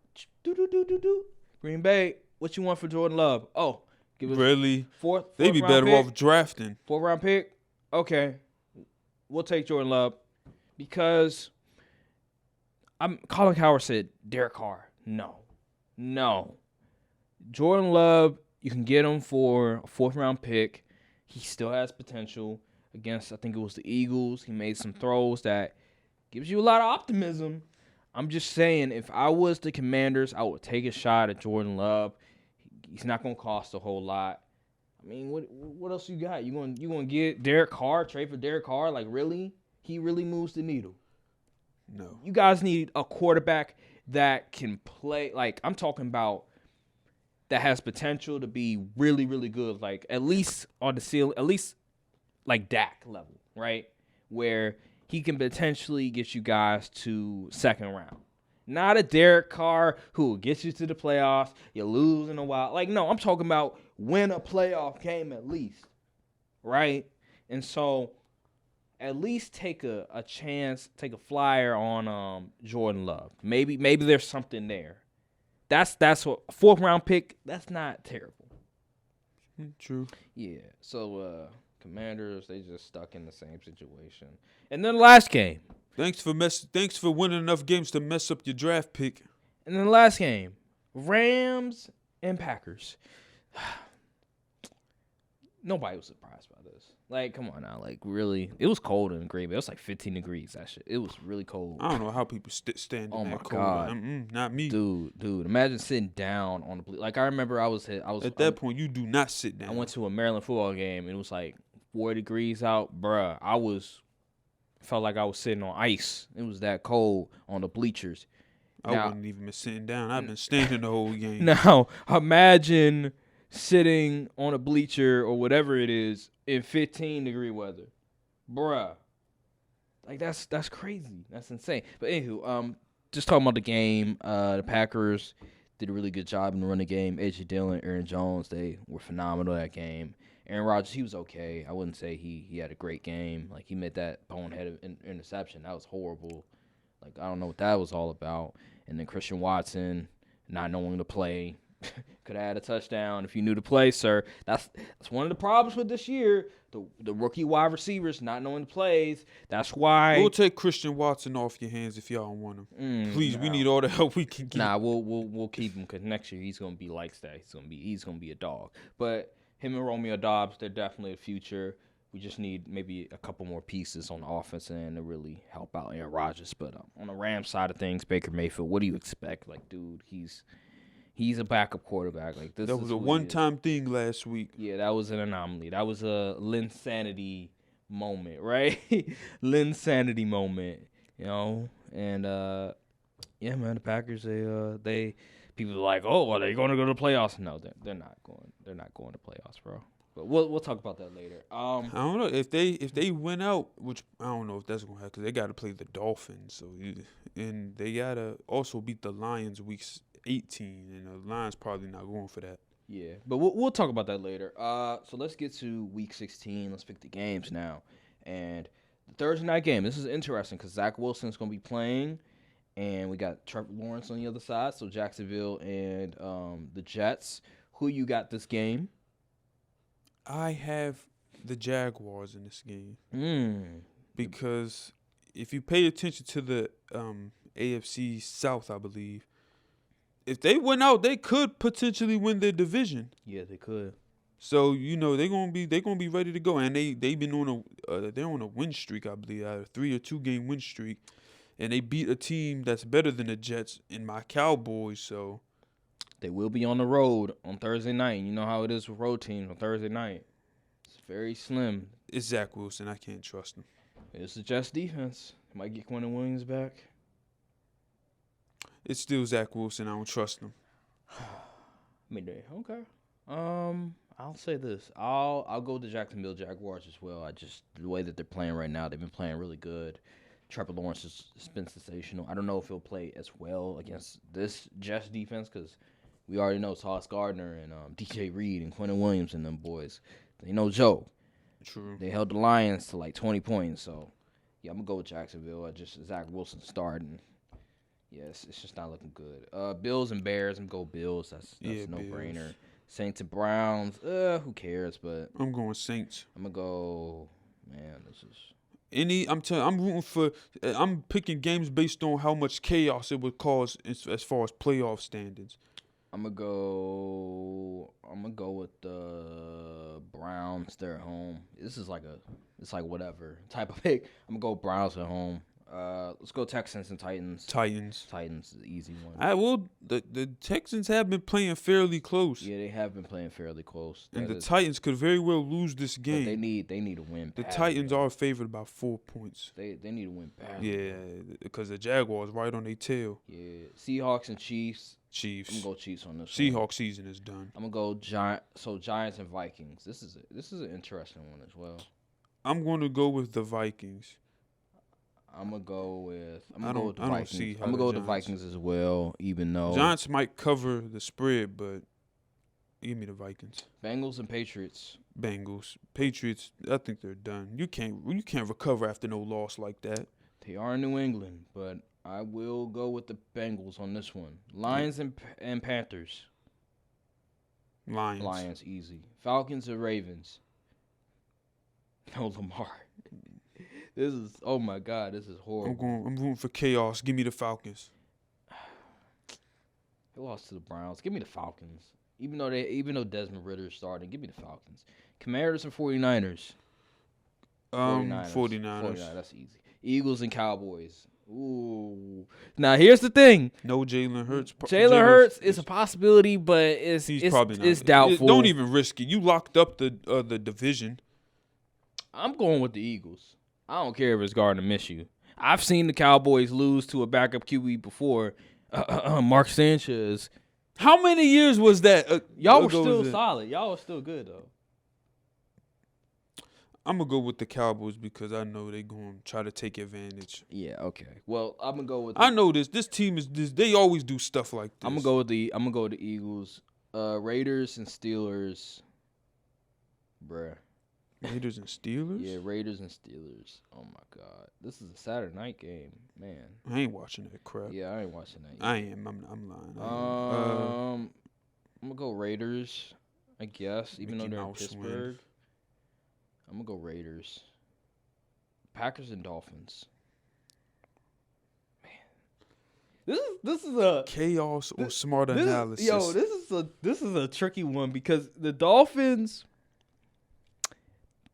Green Bay, what you want for Jordan Love? Oh, give us Really? fourth They'd be round better pick. off drafting. 4th round pick. Okay, we'll take Jordan Love because Colin Cowherd said Derek Carr. No. Jordan Love, you can get him for a 4th round pick. He still has potential. Against, I think it was the Eagles, he made some throws that gives you a lot of optimism. I'm just saying, if I was the Commanders, I would take a shot at Jordan Love. He's not going to cost a whole lot. I mean, what else you got? You going to get Derek Carr, trade for Derek Carr? Like, really? He really moves the needle. No. You guys need a quarterback that can play. Like, I'm talking about that has potential to be really, really good. Like, at least on the ceiling, at least like Dak level, right? Where he can potentially get you guys to 2nd round. Not a Derek Carr who will get you to the playoffs. You lose in a while. Like, no, I'm talking about win a playoff game at least, right? And so at least take a chance, take a flyer on Jordan Love. Maybe there's something there. That's what 4th round pick. That's not terrible. True. Yeah. So Commanders, they just stuck in the same situation. And then the last game. Thanks for winning enough games to mess up your draft pick. And then the last game, Rams and Packers. Nobody was surprised by this. Like, come on now. Like, really. It was cold in Green Bay. It was like 15 degrees, that shit. It was really cold. I don't know how people stand in that cold. God. Not me. Dude. Imagine sitting down on the – like, I remember I was at that point, you do not sit down. I went to a Maryland football game, and it was like 4 degrees out. Bruh, felt like I was sitting on ice. It was that cold on the bleachers. I wouldn't even been sitting down. I've been standing the whole game. Now, imagine sitting on a bleacher or whatever it is in 15-degree weather. Bruh. Like, that's crazy. That's insane. But anywho, just talking about the game, the Packers did a really good job in the running game. A.J. Dillon, Aaron Jones, they were phenomenal that game. Aaron Rodgers, he was okay. I wouldn't say he had a great game. Like, he made that boneheaded interception. That was horrible. Like, I don't know what that was all about. And then Christian Watson, not knowing to play. Could have had a touchdown if you knew to play, sir. That's one of the problems with this year. The rookie wide receivers not knowing the plays. That's why we'll take Christian Watson off your hands if y'all don't want him. Please, we need all the help we can get. Nah, we'll keep him because next year he's gonna be like that. He's gonna be a dog. But him and Romeo Doubs, they're definitely a future. We just need maybe a couple more pieces on the offense end to really help out Aaron Rodgers. But on the Rams side of things, Baker Mayfield, what do you expect? Like, dude, he's a backup quarterback. Like, this that was a one-time thing last week. Yeah, that was an anomaly. That was a Linsanity moment, right? Linsanity moment, And yeah, man, the Packers, they people are like, oh, are they going to go to the playoffs? No, they're not going. They're not going to playoffs, bro. But we'll talk about that later. I don't know if they win out, which I don't know if that's gonna happen because they got to play the Dolphins, and they gotta also beat the Lions weeks 18, and the Lions probably not going for that. Yeah, but we'll talk about that later. So let's get to week 16. Let's pick the games now, and the Thursday night game. This is interesting because Zach Wilson's gonna be playing, and we got Trevor Lawrence on the other side. So Jacksonville and the Jets. Who you got this game? I have the Jaguars in this game because if you pay attention to the AFC South, I believe, if they win out, they could potentially win their division. Yeah, they could. So they're gonna be ready to go, and they've been on they're on a win streak, I believe, a 3 or 2 game win streak, and they beat a team that's better than the Jets in my Cowboys. So. They will be on the road on Thursday night. You know how it is with road teams on Thursday night. It's very slim. It's Zach Wilson. I can't trust him. It's the Jets defense. Might get Quentin Williams back. It's still Zach Wilson. I don't trust him. Midday. Okay. I'll say this. I'll go with the Jacksonville Jaguars as well. The way that they're playing right now, they've been playing really good. Trevor Lawrence has been sensational. I don't know if he'll play as well against this Jets defense because we already know Sauce Gardner and DJ Reed and Quentin Williams and them boys. They know Joe. True. They held the Lions to like 20 points. So, yeah, I'm going to go with Jacksonville. Zach Wilson starting. Yeah, it's just not looking good. Bills and Bears, I'm going to go Bills. That's a no-brainer. Saints and Browns, who cares? But I'm going Saints. I'm going to go, man, this is... I'm rooting for. I'm picking games based on how much chaos it would cause as far as playoff standings. I'm gonna go with the Browns. They're at home. It's like whatever type of pick. I'm gonna go Browns at home. Let's go Texans and Titans. Titans is the easy one. The Texans have been playing fairly close. Yeah, they have been playing fairly close. And the Titans could very well lose this game. They need to win. The Titans are favored by 4 points. They need to win bad. Yeah, because the Jaguars right on their tail. Yeah, Seahawks and Chiefs. I'm gonna go Chiefs on this. Seahawks season is done. I'm gonna go Giants and Vikings. This is an interesting one as well. I'm going to go with the Vikings. I'm gonna go with the Vikings. I don't see how I'm gonna go with the Vikings as well, even though Giants might cover the spread, but give me the Vikings. Bengals and Patriots. Patriots. I think they're done. You can't recover after no loss like that. They are in New England, but I will go with the Bengals on this one. Lions and Panthers. Lions easy. Falcons and Ravens. No Lamar. Oh my God, this is horrible. I'm rooting for chaos. Give me the Falcons. They lost to the Browns. Give me the Falcons. Even though Desmond Ritter's starting, give me the Falcons. Commanders and 49ers. 49ers. That's easy. Eagles and Cowboys. Ooh. Now here's the thing. No Jalen Hurts. Jalen Hurts is a possibility, but he's probably not. It's doubtful. Don't even risk it. You locked up the division. I'm going with the Eagles. I don't care if it's Gardner Minshew. I've seen the Cowboys lose to a backup QB before. Mark Sanchez. How many years was that? Y'all were still solid. Y'all were still good, though. I'm going to go with the Cowboys because I know they're going to try to take advantage. Yeah, okay. Well, I'm going to go with I know this. This team they always do stuff like this. I'm going to go with the Eagles. Raiders and Steelers. Bruh. Raiders and Steelers? Yeah, Raiders and Steelers. Oh, my God. This is a Saturday night game, man. I ain't watching that crap. Yeah, I ain't watching that. I am. I'm lying. I'm going to go Raiders, I guess, even though they're in Pittsburgh. Win. I'm going to go Raiders. Packers and Dolphins. Man. This is a chaos or smart analysis. This is a tricky one because the Dolphins,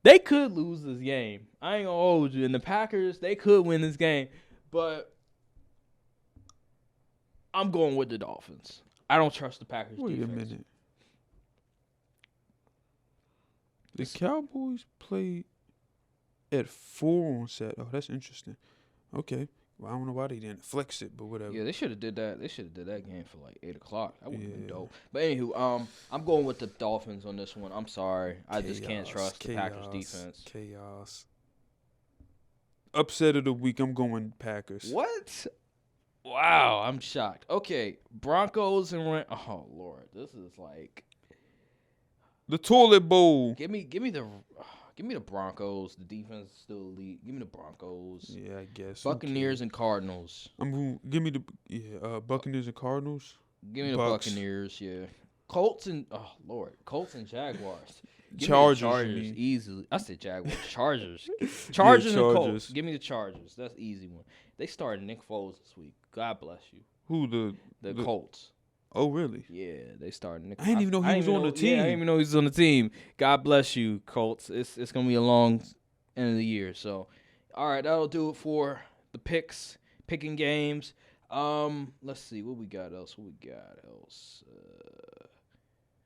they could lose this game. I ain't gonna hold you. And the Packers, they could win this game. But I'm going with the Dolphins. I don't trust the Packers defense. Wait a minute. The Cowboys played at 4 on Saturday. Oh, that's interesting. Okay. Well, I don't know why they didn't flex it, but whatever. Yeah, they should have did that. They should have did that game for like 8:00. That would have been dope. But anywho, I'm going with the Dolphins on this one. I'm sorry, I just can't trust the Packers defense. Chaos. Upset of the week. I'm going Packers. What? Wow, I'm shocked. Okay, Broncos and oh Lord, this is like the toilet bowl. Give me the Broncos. The defense is still elite. Give me the Broncos. Yeah, I guess. Buccaneers and Cardinals. Give me the Buccaneers and Cardinals. Give me the Buccaneers. Yeah. Colts and Jaguars. Chargers easily. I said Jaguars. Chargers. Chargers and Colts. Give me the Chargers. That's an easy one. They started Nick Foles this week. God bless you. Who the Colts? Oh, really? Yeah, they started Nick. I didn't even know he was on the team. Yeah, I didn't even know he was on the team. God bless you, Colts. It's gonna be a long end of the year. So, all right, that'll do it for the picking games. Let's see what we got else.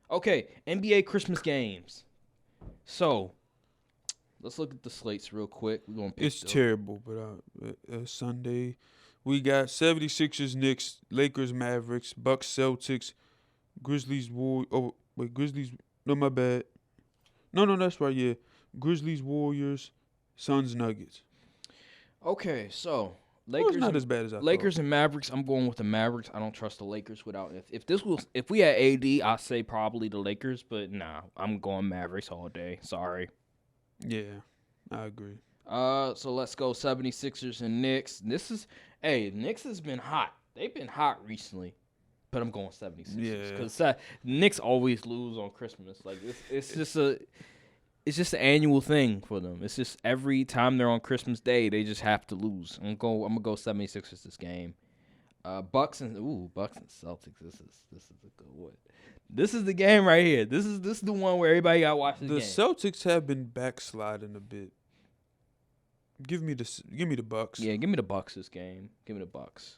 Okay, NBA Christmas games. So, let's look at the slates real quick. We're gonna pick It's terrible, but Sunday, we got 76ers, Knicks, Lakers, Mavericks, Bucks, Celtics, Grizzlies, Grizzlies. No, my bad. No, that's right. Yeah, Grizzlies, Warriors, Suns, Nuggets. Okay, so It's not as bad as I Lakers thought. and Mavericks. I'm going with the Mavericks. I don't trust the Lakers without. If we had AD, I'd say probably the Lakers, but nah, I'm going Mavericks all day. Sorry. Yeah, I agree. So let's go 76ers and Knicks. Knicks has been hot. They've been hot recently, but I'm going 76ers Yeah. because Knicks always lose on Christmas. Like it's just an annual thing for them. It's just every time they're on Christmas Day, they just have to lose. I'm gonna go 76ers this game. Bucks and Celtics. This is a good one. This is the game right here. This is the one where everybody got to watch this The game. Celtics have been backsliding a bit. Give me the Bucks. Yeah, give me the Bucks this game. Give me the Bucks.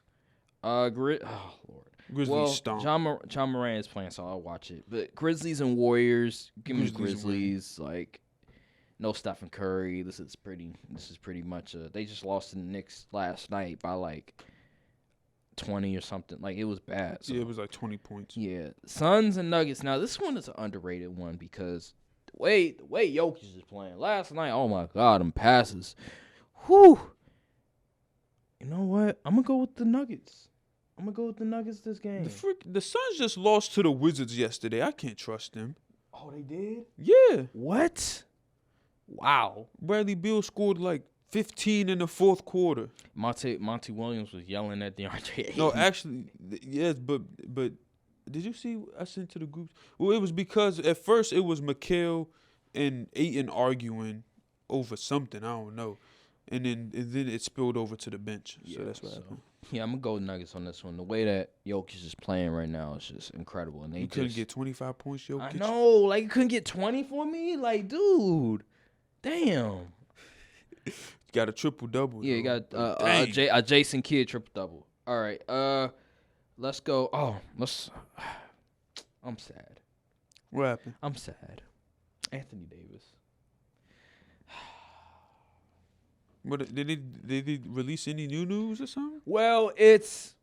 Oh Lord. Grizzlies stomp. John Moran is playing, so I'll watch it. But Grizzlies and Warriors, give me the Grizzlies. Like, no Stephen Curry. This is pretty much they just lost to the Knicks last night by like 20 or something. Like, it was bad. So. Yeah, it was like 20 points. Yeah, Suns and Nuggets. Now this one is an underrated one because the way Jokic is playing last night. Oh my God, them passes. Whew. You know what? I'm gonna go with the Nuggets. This game. The Suns just lost to the Wizards yesterday. I can't trust them. Oh, they did? Yeah. What? Wow. Bradley Beal scored like 15 in the fourth quarter. Monty Williams was yelling at DeAndre. No, actually, yes, but did you see I sent to the group? Well, it was because at first it was Mikal and Ayton arguing over something. I don't know. And then it spilled over to the bench. Yeah, so that's what happened. Yeah, I'm going to go Nuggets on this one. The way that Jokic is playing right now is just incredible. And they couldn't get 25 points, Jokic. I know. Like, you couldn't get 20 for me? Like, dude. Damn. You got a triple-double. Yeah, you got a Jason Kidd triple-double. All right. Let's go. I'm sad. What happened? I'm sad. Anthony Davis. What did they release any new news or something? Well, it's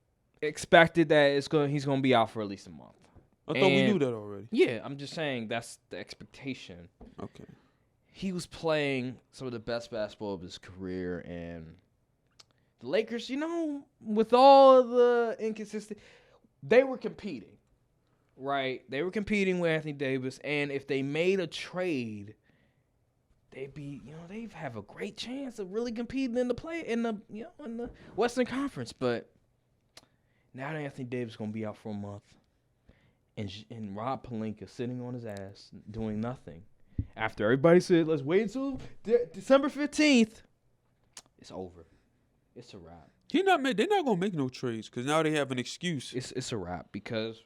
expected that he's gonna be out for at least a month. I thought we knew that already. Yeah, I'm just saying that's the expectation. Okay. He was playing some of the best basketball of his career, and the Lakers, with all of the inconsistent, they were competing, right? They were competing with Anthony Davis, and if they made a trade, they'd have a great chance of really competing in the Western Conference. But now that Anthony Davis is gonna be out for a month, and Rob Pelinka sitting on his ass doing nothing, after everybody said let's wait until December 15th, it's over. It's a wrap. They're not gonna make no trades because now they have an excuse. It's a wrap because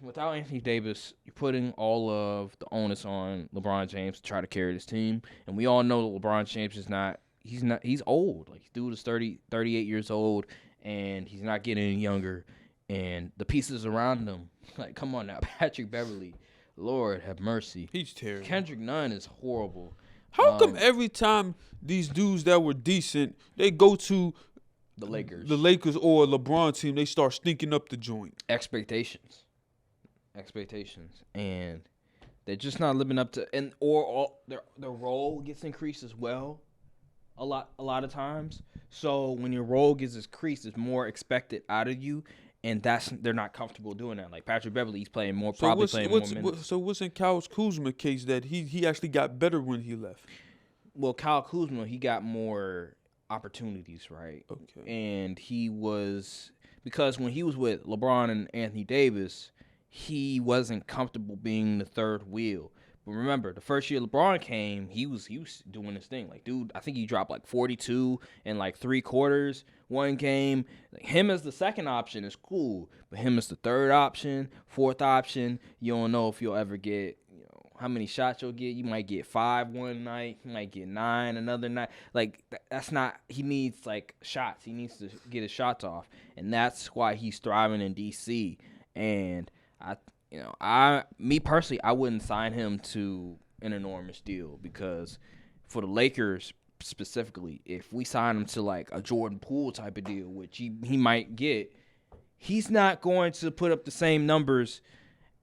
without Anthony Davis, you're putting all of the onus on LeBron James to try to carry this team. And we all know that LeBron James he's old. Like, dude is 38 years old, and he's not getting any younger. And the pieces around him, like, come on now, Patrick Beverley, Lord have mercy. He's terrible. Kendrick Nunn is horrible. How come every time these dudes that were decent, they go to the Lakers or LeBron team, they start stinking up the joint? Expectations, and they're just not living up to, their role gets increased as well, a lot of times. So when your role gets increased, there's more expected out of you, and they're not comfortable doing that. Like Patrick Beverley, he's playing more, more minutes. So what's in Kyle Kuzma's case that he actually got better when he left? Well, Kyle Kuzma, he got more opportunities, right? Okay. And because when he was with LeBron and Anthony Davis, he wasn't comfortable being the third wheel. But remember, the first year LeBron came, he was doing his thing. Like, dude, I think he dropped like 42 in like 3 quarters one game. Like, him as the second option is cool, but him as the third option, fourth option, you don't know if you'll ever get, how many shots you'll get. You might get 5 one night, you might get 9 another night. Like, that's not, he needs like shots. He needs to get his shots off, and that's why he's thriving in DC. And me personally, I wouldn't sign him to an enormous deal because for the Lakers specifically, if we sign him to like a Jordan Poole type of deal, which he might get, he's not going to put up the same numbers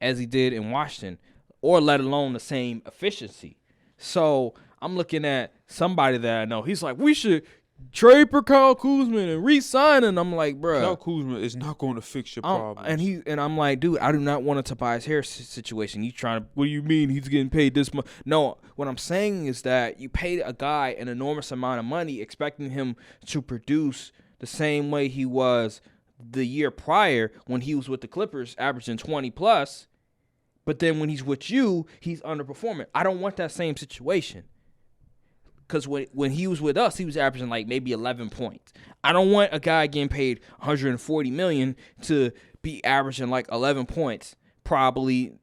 as he did in Washington, or let alone the same efficiency. So I'm looking at somebody that I know. He's like, we should trade for Kyle Kuzma and re-sign him. I'm like, bro, Kyle Kuzma is not going to fix your problems. And I'm like, dude, I do not want a Tobias Harris situation. You trying to? What do you mean he's getting paid this much? No, what I'm saying is that you paid a guy an enormous amount of money, expecting him to produce the same way he was the year prior when he was with the Clippers, averaging 20 plus. But then when he's with you, he's underperforming. I don't want that same situation. Because when he was with us, he was averaging like maybe 11 points. I don't want a guy getting paid $140 million to be averaging like 11 points, probably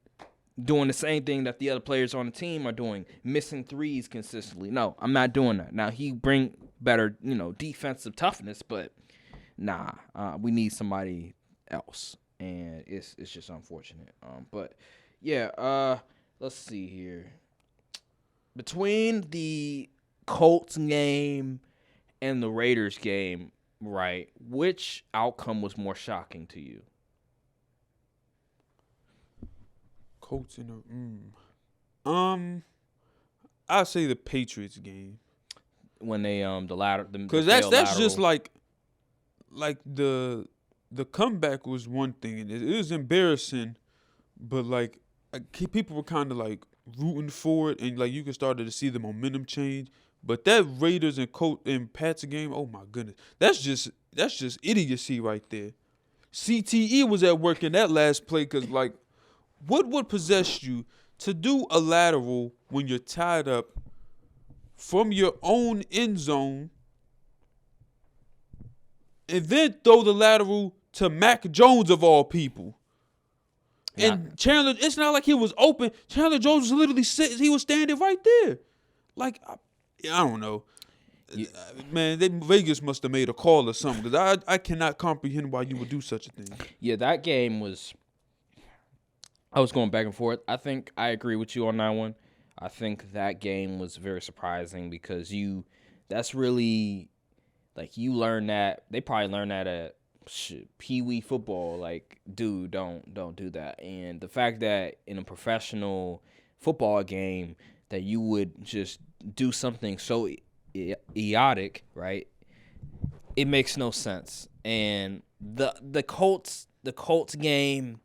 doing the same thing that the other players on the team are doing, missing threes consistently. No, I'm not doing that. Now, he bring better, defensive toughness, but nah, we need somebody else, and it's just unfortunate. But yeah, let's see here. Between the Colts game and the Raiders game, right, which outcome was more shocking to you? Colts in I'll say the Patriots game. When they the ladder, because that's just like the comeback was one thing, and it was embarrassing, but like people were kind of like rooting for it, and like you could start to see the momentum change. But that Raiders and Colts and Pats game, oh my goodness, that's just idiocy right there. CTE was at work in that last play, because like, what would possess you to do a lateral when you're tied up from your own end zone, and then throw the lateral to Mac Jones of all people? And Chandler, it's not like he was open. Chandler Jones was literally sitting. He was standing right there. Like, I don't know. Man, Vegas must have made a call or something, because I cannot comprehend why you would do such a thing. Yeah, that game was – I was going back and forth. I think I agree with you on that one. I think that game was very surprising, because that's really – like, you learn that – they probably learned that at – Pee-wee football. Like, dude, don't do that. And the fact that in a professional football game that you would just do something so idiotic, right? It makes no sense. And the Colts game,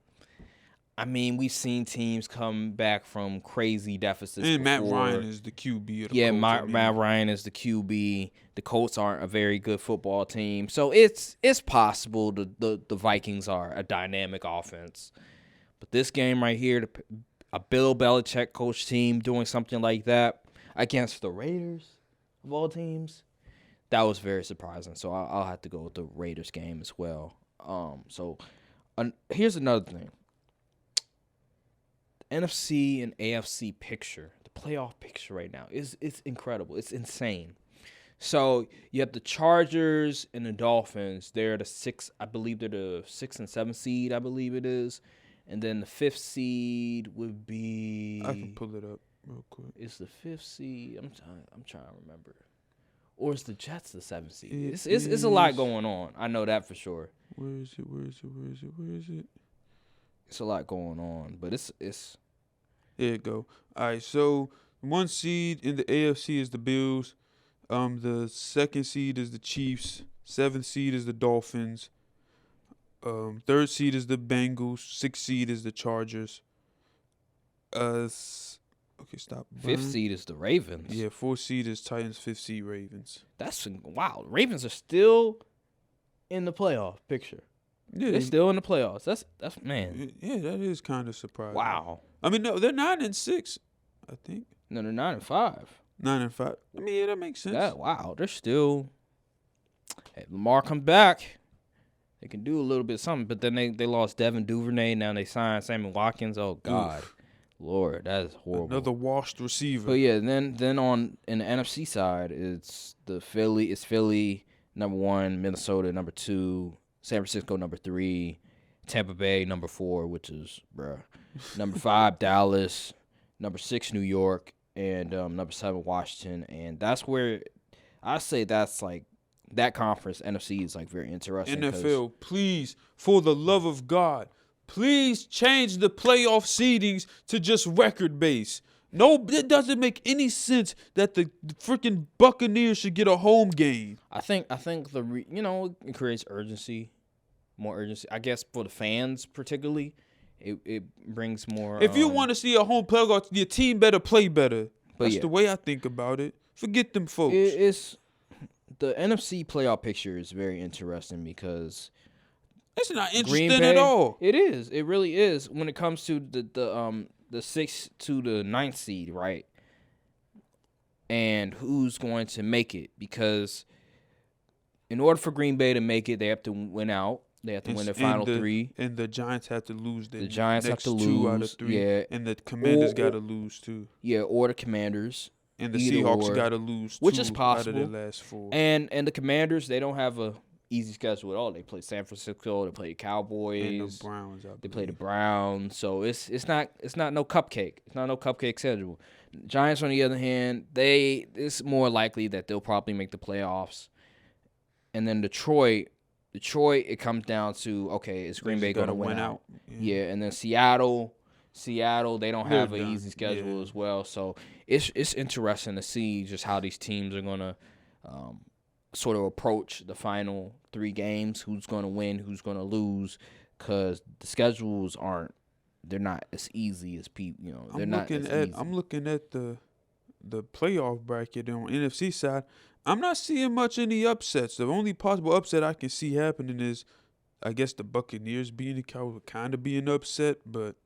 I mean, we've seen teams come back from crazy deficits. And before. Matt Ryan is the QB of the Colts. Yeah, Matt Ryan is the QB. The Colts aren't a very good football team. So it's possible the Vikings are a dynamic offense. But this game right here, a Bill Belichick coach team doing something like that against the Raiders of all teams, that was very surprising. So I'll have to go with the Raiders game as well. Here's another thing. NFC and AFC picture, the playoff picture right now it's incredible. It's insane. So you have the Chargers and the Dolphins. They're the 6, I believe they're the 6 and 7 seed, I believe it is. And then the 5th seed would be, I can pull it up real quick. It's the 5th seed. I'm trying to remember. Or is the Jets the 7th seed? It's a lot going on. I know that for sure. Where is it? It's a lot going on, but it's. There you go. All right, so 1 seed in the AFC is the Bills. The 2nd seed is the Chiefs. 7th seed is the Dolphins. 3rd seed is the Bengals. 6th seed is the Chargers. Okay, stop. 5th seed is the Ravens. Yeah, 4th seed is Titans. 5th seed Ravens. That's wow. Ravens are still in the playoff picture. Yeah, they're still in the playoffs. That's man. Yeah, that is kind of surprising. Wow. I mean, no, they're 9 and 6, I think. No, they're 9 and 5. 9 and 5. I mean, yeah, that makes sense. Wow, they're still. Hey, Lamar comes back, they can do a little bit of something. But then they lost Devin Duvernay. Now they signed Sammy Watkins. Oh God, Lord, that is horrible. Another washed receiver. But yeah, then on in the NFC side, it's Philly number 1, Minnesota number 2, San Francisco number 3, Tampa Bay number 4, which is number 5 Dallas, number 6 New York, and number 7 Washington, and that's where I say that's like that conference NFC is like very interesting. NFL, please, for the love of God, please change the playoff seedings to just record base. No, it doesn't make any sense that the freaking Buccaneers should get a home game. I think it creates urgency, more urgency. I guess for the fans particularly, it brings more. If you want to see a home playoff, your team better play better. That's yeah. the way I think about it. Forget them folks. It's the NFC playoff picture is very interesting because it's not Green interesting Bay, at all. It is. It really is when it comes to the 6th to the 9th seed, right? And who's going to make it? Because in order for Green Bay to make it, they have to win out. They have to win their final 3. And the Giants have to lose their the Giants next have to 2 lose, out of 3. Yeah. And the Commanders got to lose too. Yeah, or the Commanders. And the Seahawks got to lose 2 which is possible. out of their last 4. And the Commanders, they don't have a easy schedule at all. They play San Francisco, they play Cowboys, and the Browns. They play the Browns. So it's not no cupcake. It's not no cupcake schedule. Giants, on the other hand, it's more likely that they'll probably make the playoffs. And then Detroit, it comes down to, okay, is Green Bay going to win out? Yeah, and then Seattle, they don't have an easy schedule as well. So it's interesting to see just how these teams are going to sort of approach the final 3 games, who's going to win, who's going to lose, because the schedules they're not as easy as people, I'm looking at the playoff bracket on NFC side. I'm not seeing much any upsets. The only possible upset I can see happening is, I guess, the Buccaneers kind of being upset, but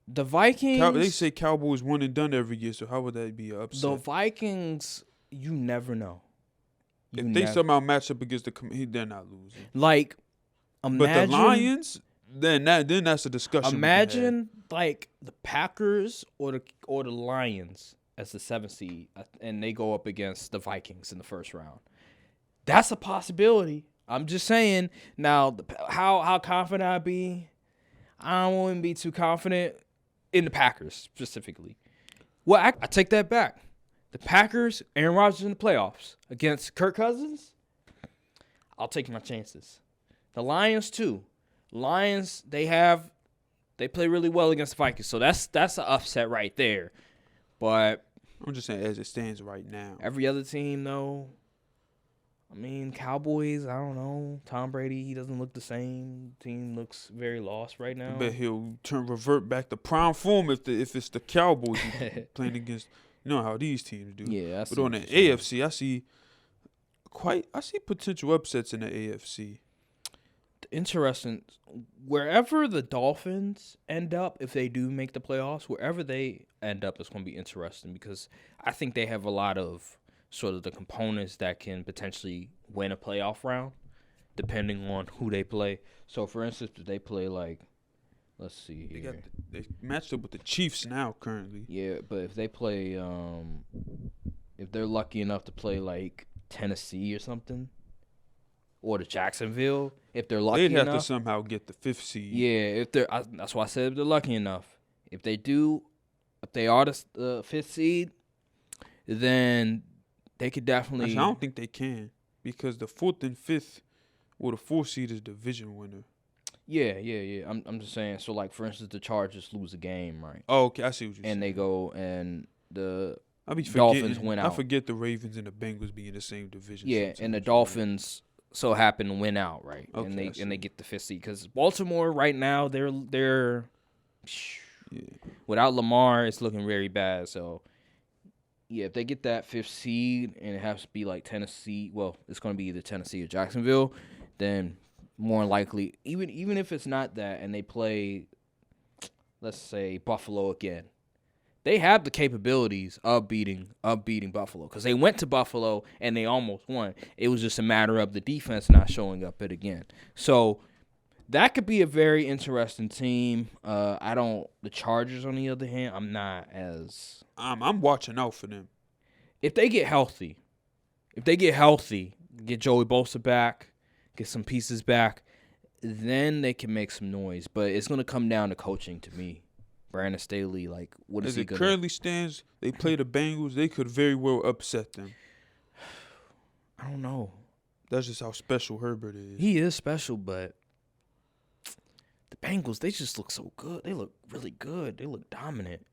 the Vikings. They say Cowboys 1 and done every year, so how would that be an upset? The Vikings, you never know. If they somehow match up against they're not losing. Like, imagine, but the Lions, then that's a discussion. Imagine like the Packers or the Lions as the 7th seed, and they go up against the Vikings in the first round. That's a possibility. I'm just saying. Now, how confident I'd be, I wouldn't be too confident in the Packers specifically. Well, I take that back. The Packers, Aaron Rodgers in the playoffs against Kirk Cousins, I'll take my chances. The Lions too. Lions, they play really well against the Vikings, so that's an upset right there. But I'm just saying, as it stands right now, every other team though, I mean, Cowboys, I don't know. Tom Brady, he doesn't look the same. Team looks very lost right now. I bet he'll revert back to prime form if it's the Cowboys playing against. You know how these teams do. Yeah, but on the AFC, I see potential upsets in the AFC. Interesting. Wherever the Dolphins end up, if they do make the playoffs, wherever they end up, it's going to be interesting because I think they have a lot of sort of the components that can potentially win a playoff round, depending on who they play. So, for instance, if they play like, let's see here. They matched up with the Chiefs now currently. Yeah, but if they play, if they're lucky enough to play like Tennessee or something, or the Jacksonville, if they're lucky enough. They'd have to somehow get the 5th seed. Yeah, that's why I said if they're lucky enough. If they are the 5th seed, then they could definitely. Actually, I don't think they can because the 4th and 5th, the 4th seed is division winner. Yeah. I'm just saying. So, like, for instance, the Chargers lose a game, right? Oh, okay. I see what you're saying. And they go and the Dolphins win out. I forget the Ravens and the Bengals be in the same division. Yeah, and the Dolphins so happen to win out, right? Okay, and they get the 5th seed because Baltimore right now they're without Lamar, it's looking very bad. So yeah, if they get that 5th seed and it has to be like Tennessee, well, it's going to be either Tennessee or Jacksonville, then more likely, even if it's not that, and they play, let's say Buffalo again, they have the capabilities of beating Buffalo because they went to Buffalo and they almost won. It was just a matter of the defense not showing up it again. So that could be a very interesting team. The Chargers, on the other hand, I'm not as. I'm watching out for them. If they get healthy, get Joey Bosa back, get some pieces back, then they can make some noise. But it's going to come down to coaching to me. Brandon Staley, like, what is As he it gonna? currently stands, they play the Bengals. They could very well upset them. I don't know. That's just how special Herbert is. He is special, but the Bengals, they just look so good. They look really good. They look dominant.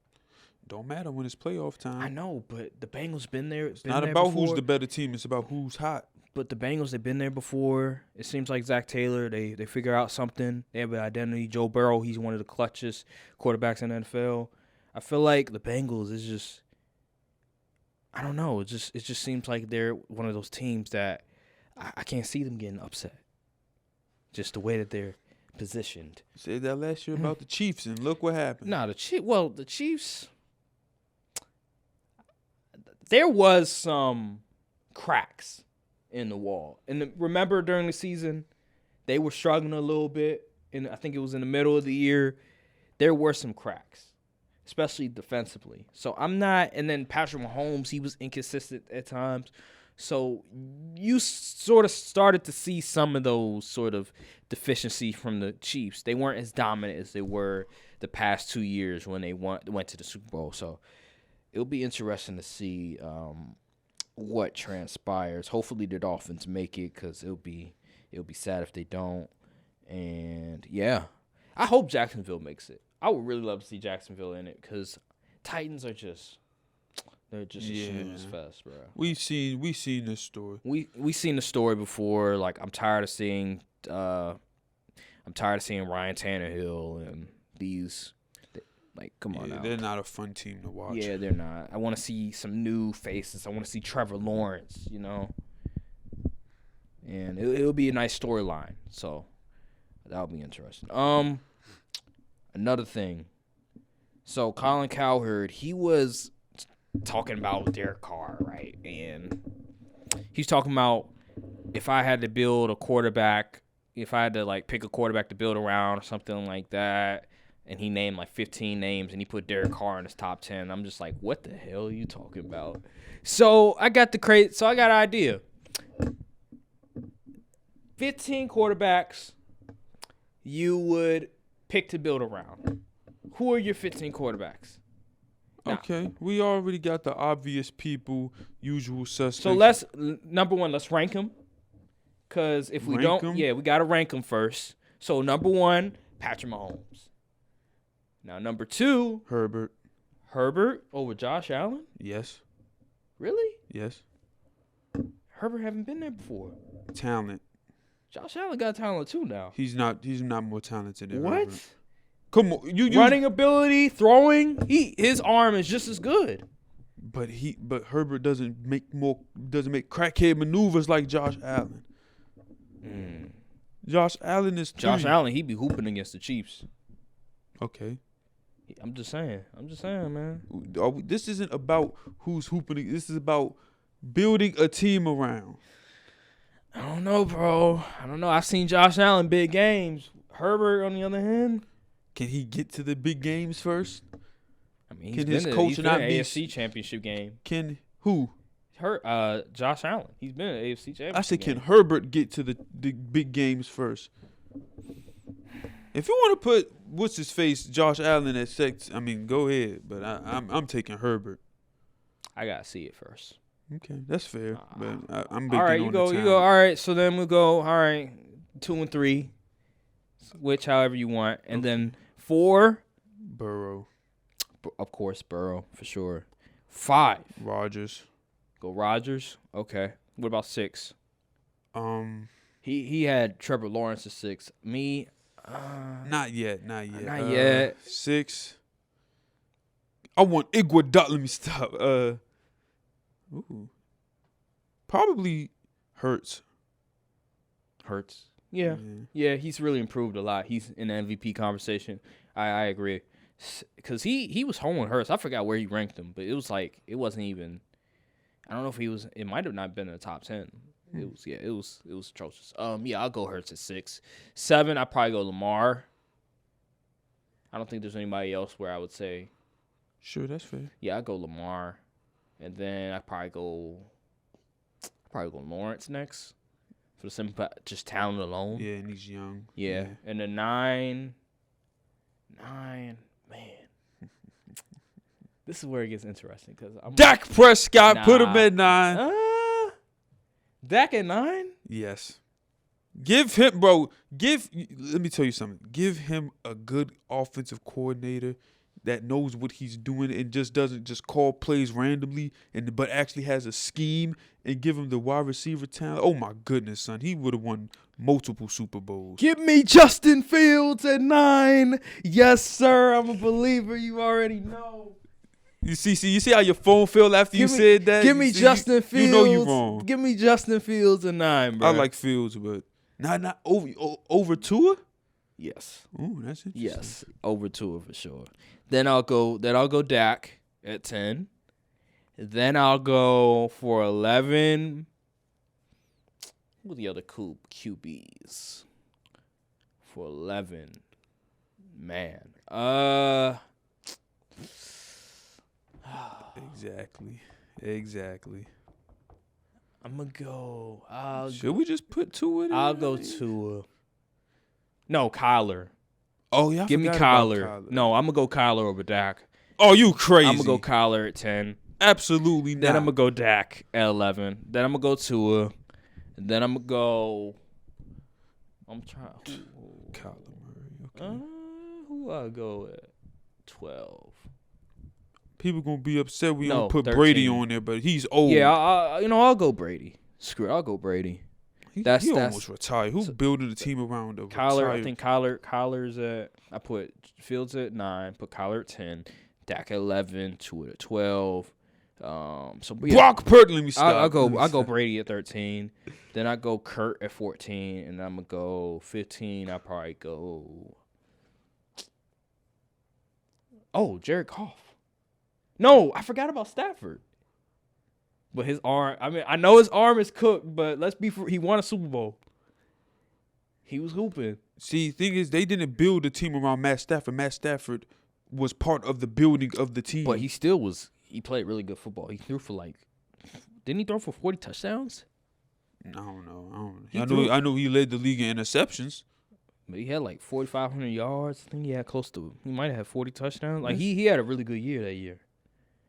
Don't matter when it's playoff time. I know, but the Bengals been there. It's not about who's the better team. It's about who's hot. But the Bengals, they've been there before. It seems like Zach Taylor, they figure out something. They have an identity. Joe Burrow, he's one of the clutchest quarterbacks in the NFL. I feel like the Bengals is just, I don't know. It just seems like they're one of those teams that I can't see them getting upset. Just the way that they're positioned. Said that last year about the Chiefs, and look what happened. Nah, the Chiefs, there was some cracks in the wall. And remember during the season, they were struggling a little bit. And I think it was in the middle of the year. There were some cracks, especially defensively. So I'm not. And then Patrick Mahomes, he was inconsistent at times. So you sort of started to see some of those sort of deficiencies from the Chiefs. They weren't as dominant as they were the past 2 years when they went to the Super Bowl. So it'll be interesting to see what transpires. Hopefully the Dolphins make it, because it'll be sad if they don't. And yeah, I hope Jacksonville makes it. I would really love to see Jacksonville in it, because Titans are just a snooze fest, bro. We seen this story. We seen the story before. Like, I'm tired of seeing Ryan Tannehill and these. Like, come on now. They're not a fun team to watch. Yeah, they're not. I want to see some new faces. I want to see Trevor Lawrence, And it'll be a nice storyline. So that'll be interesting. Another thing. So Colin Cowherd, he was talking about Derek Carr, right? And he's talking about, if I had to build a quarterback, if I had to, like, pick a quarterback to build around or something like that, and he named like 15 names, and he put Derek Carr in his top 10. I'm just like, what the hell are you talking about? So I got an idea. 15 quarterbacks you would pick to build around. Who are your 15 quarterbacks? Okay, we already got the obvious people, usual suspects. So let's rank them. Because if we don't, we got to rank them first. So number 1, Patrick Mahomes. Now, number 2, Herbert over Josh Allen? Yes. Really? Yes. Herbert haven't been there before. Talent. Josh Allen got talent too now. He's not more talented than what? Herbert. Come on, you running ability, throwing, his arm is just as good. But Herbert doesn't make crackhead maneuvers like Josh Allen. Josh Allen is Allen, he be hooping against the Chiefs. Okay. I'm just saying, man. This isn't about who's hooping. This is about building a team around. I don't know, bro. I've seen Josh Allen big games. Herbert, on the other hand, can he get to the big games first? I mean, he's been in an AFC championship game. Can who? Josh Allen. He's been in an AFC championship. I said, can Herbert get to the big games first? If you want to put what's his face, Josh Allen at 6, I mean, go ahead. But I'm taking Herbert. I gotta see it first. Okay, that's fair. But I'm big. All right, you go. All right, so then we'll go. All right, 2 and 3, which however you want, and then 4. Burrow. Of course, Burrow for sure. 5. Rodgers. Go Rodgers. Okay. What about 6? He had Trevor Lawrence at 6. Me. Not yet. Not yet. 6. I want Iguodala. Let me stop. Probably Hurts. Yeah. Yeah, he's really improved a lot. He's in the MVP conversation. I agree. Because he was home with Hurts. I forgot where he ranked him, but it was like, it wasn't even, I don't know if he was, it might have not been in the top 10. It was atrocious. I'll go Hurts at 6. 7, I'd probably go Lamar. I don't think there's anybody else where I would say. Sure, that's fair. Yeah, I'd go Lamar. And then I'd probably go Lawrence next. For the simple, just talent alone. Yeah, and he's young. Yeah. And then 9, man. This is where it gets interesting because I'm Dak Prescott, put him Nah. at 9. Dak at 9. Yes. Give him, bro. Let me tell you something. Give him a good offensive coordinator that knows what he's doing and just doesn't just call plays randomly, but actually has a scheme, and give him the wide receiver talent. Oh my goodness, son, he would have won multiple Super Bowls. Give me Justin Fields at 9. Yes, sir. I'm a believer. You already know. You see how your phone felt after you said that? Give me Justin Fields. You know you wrong. Give me Justin Fields at 9, bro. I like Fields, but not over Tua. Yes. Oh, that's interesting. Yes, over Tua for sure. Then I'll go Dak at 10. Then I'll go for 11. Who are the other cool QBs? For 11. Man. Exactly. I'm going to go. Should we just put Tua in? I'll go Tua. No, Kyler. Oh, yeah. Give me Kyler. No, I'm going to go Kyler over Dak. Oh, you crazy. I'm going to go Kyler at 10. Absolutely not. Then I'm going to go Dak at 11. Then I'm going to go Tua. And then I'm going to go. I'm trying. Kyler Murray. Okay. Who I go at 12? People going to be upset we No, don't put 13. Brady on there, but he's old. Yeah, I'll go Brady. Screw it, I'll go Brady. He That's almost retired. Who's building the team around him? Kyler. I think Kyler's at. I put Fields at 9. Put Kyler at 10. Dak at 11. Tua at 12. Brock Purdy. Let me stop. I'll go Brady at 13. Then I go Kurt at 14, and I'm gonna go 15. I probably go. Oh, Jared Goff. No, I forgot about Stafford. But his arm, I know his arm is cooked, but he won a Super Bowl. He was hooping. See, thing is, they didn't build a team around Matt Stafford. Matt Stafford was part of the building of the team. But he played really good football. He threw for didn't he throw for 40 touchdowns? I don't know. I know he led the league in interceptions. But he had 4,500 yards. I think he might have had 40 touchdowns. He had a really good year that year.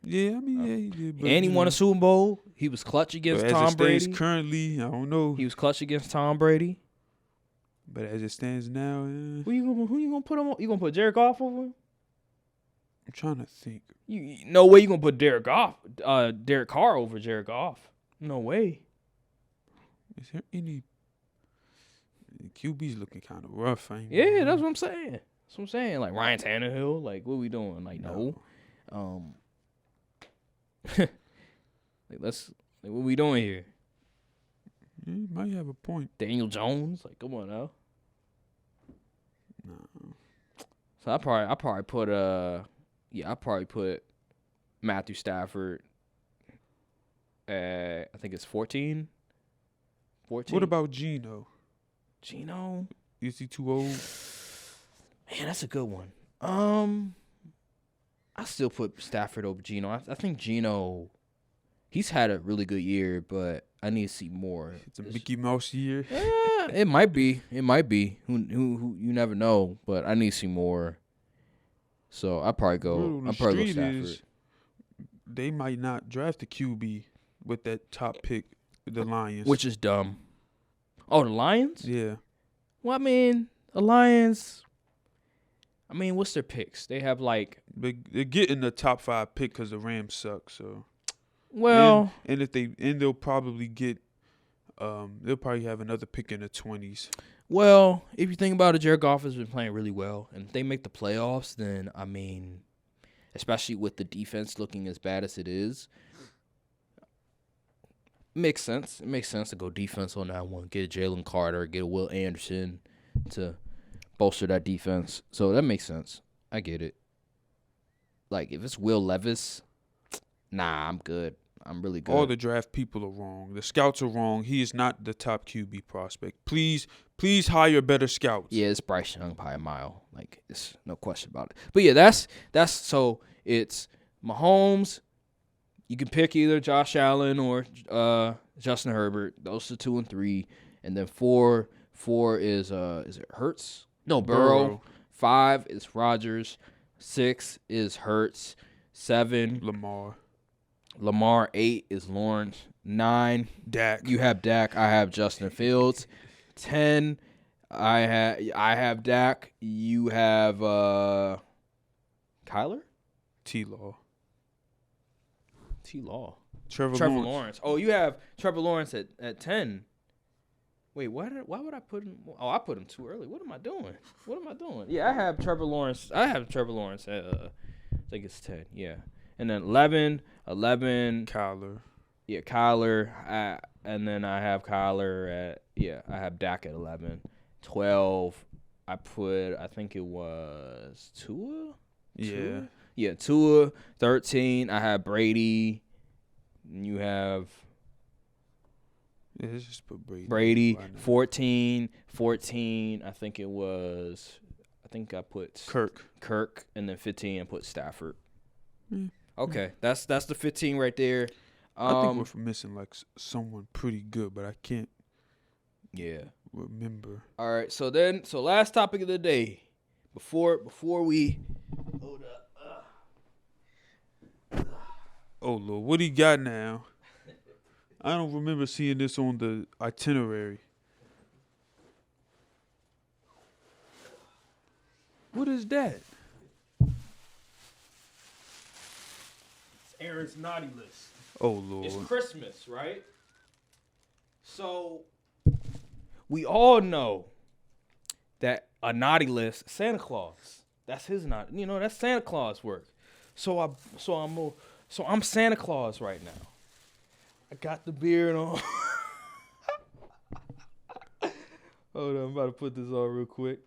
Yeah, he did. But, and he won a Super Bowl. He was clutch against Tom Brady. Currently, I don't know. He was clutch against Tom Brady. But as it stands now, who you gonna put him on? You gonna put Jared Goff over him? I'm trying to think. No way you gonna put Derek Carr over Jared Goff. No way. Is there any QB's looking kind of rough? Yeah, that's what I'm saying. That's what I'm saying. Ryan Tannehill. What we doing? No. What we doing here? Yeah, you might have a point. Daniel Jones. Come on now. No. So I probably put Matthew Stafford at, I think it's 14. 14. What about Geno? Geno? Is he too old? Man, that's a good one. I still put Stafford over Geno. I think Geno, he's had a really good year, but I need to see more. It's a Mickey Mouse year. Yeah, it might be. Who you never know, but I need to see more. So I probably go. I probably go Stafford. They might not draft a QB with that top pick, the Lions, which is dumb. Oh, the Lions? Yeah. Well, the Lions. What's their picks? They have they're getting the top 5 pick because the Rams suck. So. Well. And they'll probably get. They'll probably have another pick in the 20s. Well, if you think about it, Jared Goff has been playing really well, and if they make the playoffs, then especially with the defense looking as bad as it is, makes sense. It makes sense to go defense on that one. Get a Jalen Carter, get a Will Anderson to bolster that defense. So that makes sense. I get it. If it's Will Levis, nah, I'm good. I'm really good. All the draft people are wrong. The scouts are wrong. He is not the top QB prospect. Please hire better scouts. Yeah, it's Bryce Young by a mile. It's no question about it. But yeah, that's so it's Mahomes. You can pick either Josh Allen or Justin Herbert. Those are 2 and 3, and then 4 is it Hurts? No, Burrow. 5 is Rodgers. 6 is Hurts. 7, Lamar. 8 is Lawrence. 9, Dak. you have Dak. I have Justin Fields. 10, I have Dak. You have Kyler? T-Law. T-Law. Trevor Lawrence. Oh, you have Trevor Lawrence at 10. Wait, why would I put him? Oh, I put him too early. What am I doing? Yeah, I have Trevor Lawrence. At I think it's 10. Yeah. And then 11. Kyler. Yeah, Kyler. And then I have Kyler I have Dak at 11. 12, I think it was Tua? Yeah. Yeah, Tua. 13, I have Brady. And you have let's just put Brady. 14, I think I put Kirk, and then 15 I put Stafford. Okay, that's the 15 right there. I think we're missing like someone pretty good, but I can't remember. All right, so last topic of the day. Before we hold up. Oh Lord, what do you got now? I don't remember seeing this on the itinerary. What is that? It's Aaron's naughty list. Oh Lord. It's Christmas, right? So we all know that a naughty list, Santa Claus. That's his naughty. That's Santa Claus work. So I'm Santa Claus right now. I got the beard on. Hold on, I'm about to put this on real quick.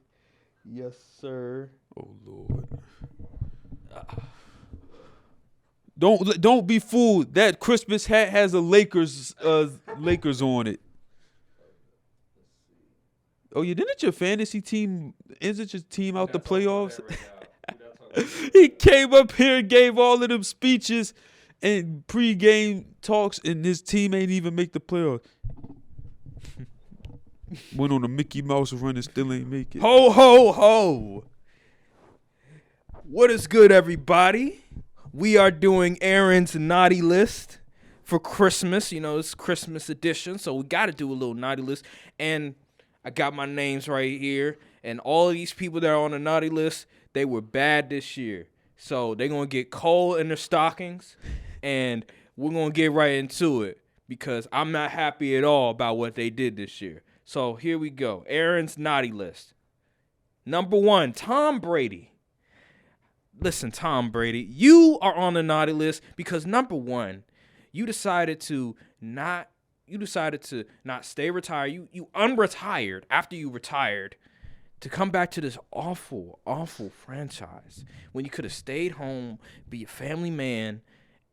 Yes, sir. Oh Lord. Don't be fooled. That Christmas hat has a Lakers on it. Oh, yeah, didn't your fantasy team? Isn't your team out the playoffs? He came up here and gave all of them speeches and pre-game talks, and his team ain't even make the playoffs. Went on a Mickey Mouse run and still ain't make it. Ho, ho, ho. What is good, everybody? We are doing Aaron's naughty list for Christmas. It's Christmas edition, so we got to do a little naughty list. And I got my names right here. And all of these people that are on the naughty list, they were bad this year. So they're going to get coal in their stockings. And we're going to get right into it because I'm not happy at all about what they did this year. So here we go. Aaron's naughty list. Number 1, Tom Brady. Listen, Tom Brady, you are on the naughty list because number 1, you decided to not stay retired. You unretired after you retired to come back to this awful, awful franchise when you could have stayed home, be a family man,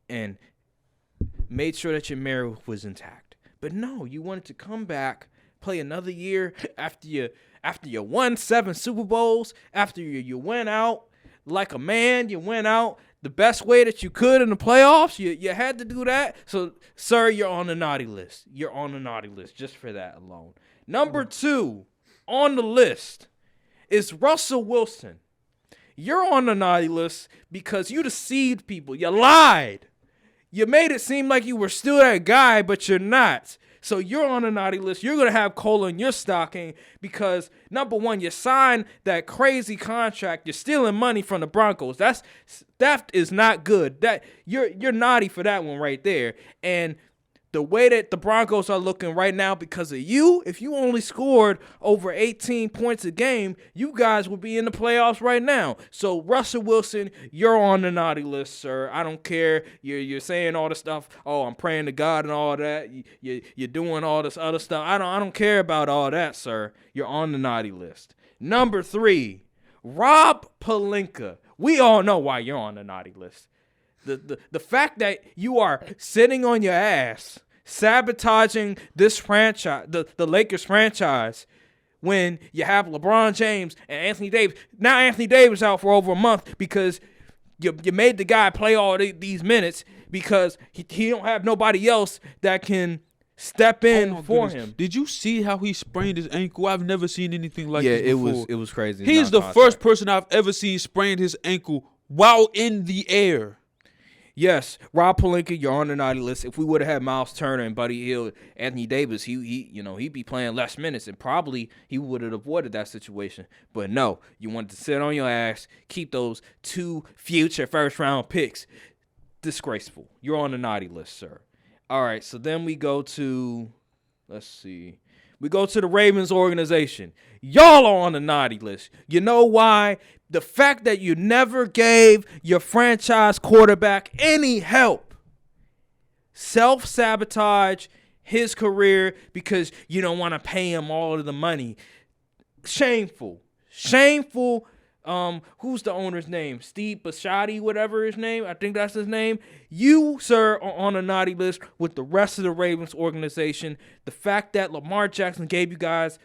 and made sure that your marriage was intact. But no, you wanted to come back, play another year after you won 7 Super Bowls, after you went out like a man, you went out the best way that you could in the playoffs. You had to do that. So, sir, you're on the naughty list. You're on the naughty list just for that alone. Number 2 on the list is Russell Wilson. You're on the naughty list because you deceived people. You lied. You made it seem like you were still that guy, but you're not. So you're on the naughty list. You're going to have coal in your stocking because, number 1, you signed that crazy contract. You're stealing money from the Broncos. That is not good. That you're naughty for that one right there. And the way that the Broncos are looking right now because of you, if you only scored over 18 points a game, you guys would be in the playoffs right now. So, Russell Wilson, you're on the naughty list, sir. I don't care. You're saying all the stuff. Oh, I'm praying to God and all that. You're doing all this other stuff. I don't care about all that, sir. You're on the naughty list. Number 3, Rob Pelinka. We all know why you're on the naughty list. The fact that you are sitting on your ass, sabotaging this franchise, the Lakers franchise, when you have LeBron James and Anthony Davis. Now Anthony Davis out for over a month because you made the guy play all these minutes because he don't have nobody else that can step in for him. Did you see how he sprained his ankle? I've never seen anything like this before. Yeah, it was crazy. He's the first person I've ever seen sprain his ankle while in the air. Yes, Rob Pelinka, you're on the naughty list. If we would have had Miles Turner and Buddy Hield, Anthony Davis, he'd be playing less minutes, and probably he would have avoided that situation. But no, you wanted to sit on your ass, keep those 2 future first round picks. Disgraceful. You're on the naughty list, sir. All right, so then we go to, let's see. We go to the Ravens organization. Y'all are on the naughty list. You know why? The fact that you never gave your franchise quarterback any help. Self-sabotage his career because you don't want to pay him all of the money. Shameful. Shameful. Who's the owner's name? Steve Bisciotti, whatever his name. I think that's his name. You, sir, are on a naughty list with the rest of the Ravens organization. The fact that Lamar Jackson gave you guys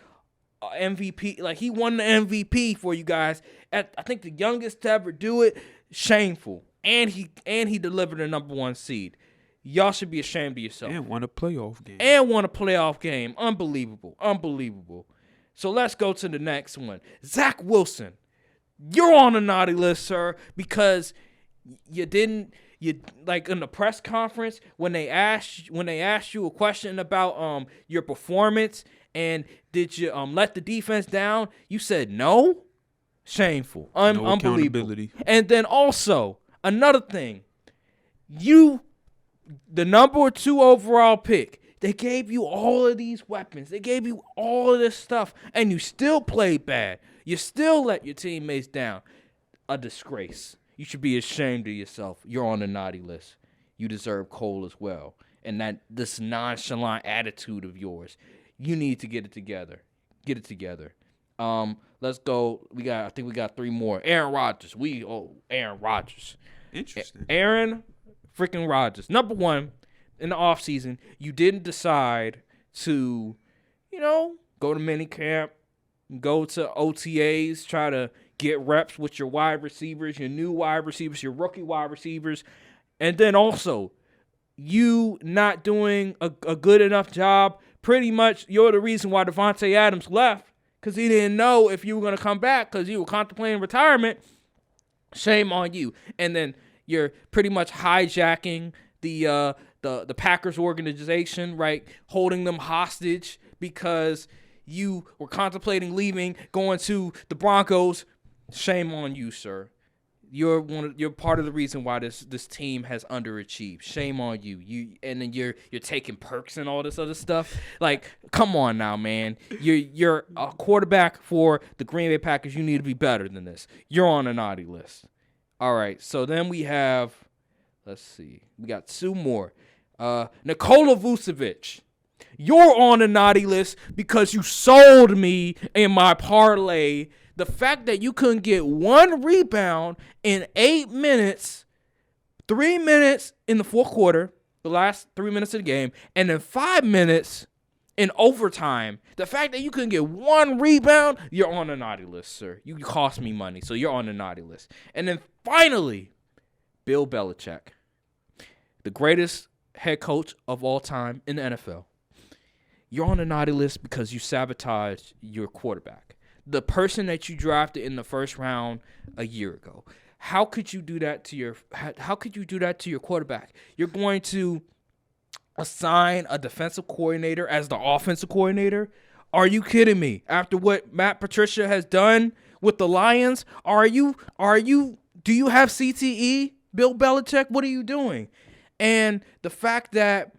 MVP, like he won the MVP for you guys at I think the youngest to ever do it. Shameful. And he delivered a number 1 seed. Y'all should be ashamed of yourself. And won a playoff game. Unbelievable. So let's go to the next one. Zach Wilson. You're on the naughty list, sir, because you like in the press conference when they asked you a question about your performance and did you let the defense down, you said no. Shameful. No Unbelievable. accountability. And then also another thing, you the number 2 overall pick. They gave you all of these weapons. They gave you all of this stuff, and you still played bad. You still let your teammates down. A disgrace. You should be ashamed of yourself. You're on the naughty list. You deserve coal as well. And that this nonchalant attitude of yours, you need to get it together. Get it together. Let's go. I think we got 3 more. Aaron Rodgers. Aaron Rodgers. Interesting. Aaron freaking Rodgers. Number 1. In the offseason, you didn't decide to, go to minicamp, go to OTAs, try to get reps with your wide receivers, your new wide receivers, your rookie wide receivers. And then also, you not doing a good enough job. Pretty much, you're the reason why Devontae Adams left because he didn't know if you were going to come back because you were contemplating retirement. Shame on you. And then you're pretty much hijacking the Packers organization, right? Holding them hostage because you were contemplating leaving, going to the Broncos. Shame on you, sir. You're part of the reason why this team has underachieved. Shame on you. And then you're taking perks and all this other stuff. Like, come on now, man. You're a quarterback for the Green Bay Packers. You need to be better than this. You're on a naughty list. All right. So then we have, let's see. We got 2 more. Nikola Vucevic, you're on the naughty list because you sold me in my parlay. The fact that you couldn't get 1 rebound in 8 minutes, 3 minutes in the fourth quarter, the last 3 minutes of the game, and then 5 minutes in overtime. The fact that you couldn't get 1 rebound, you're on the naughty list, sir. You cost me money, so you're on the naughty list. And then finally, Bill Belichick, the greatest head coach of all time in the NFL. You're on the naughty list because you sabotaged your quarterback, the person that you drafted in the first round a year ago. How could you do that to your quarterback? You're going to assign a defensive coordinator as the offensive coordinator? Are you kidding me? After what Matt Patricia has done with the Lions, do you have CTE, Bill Belichick? What are you doing? And the fact that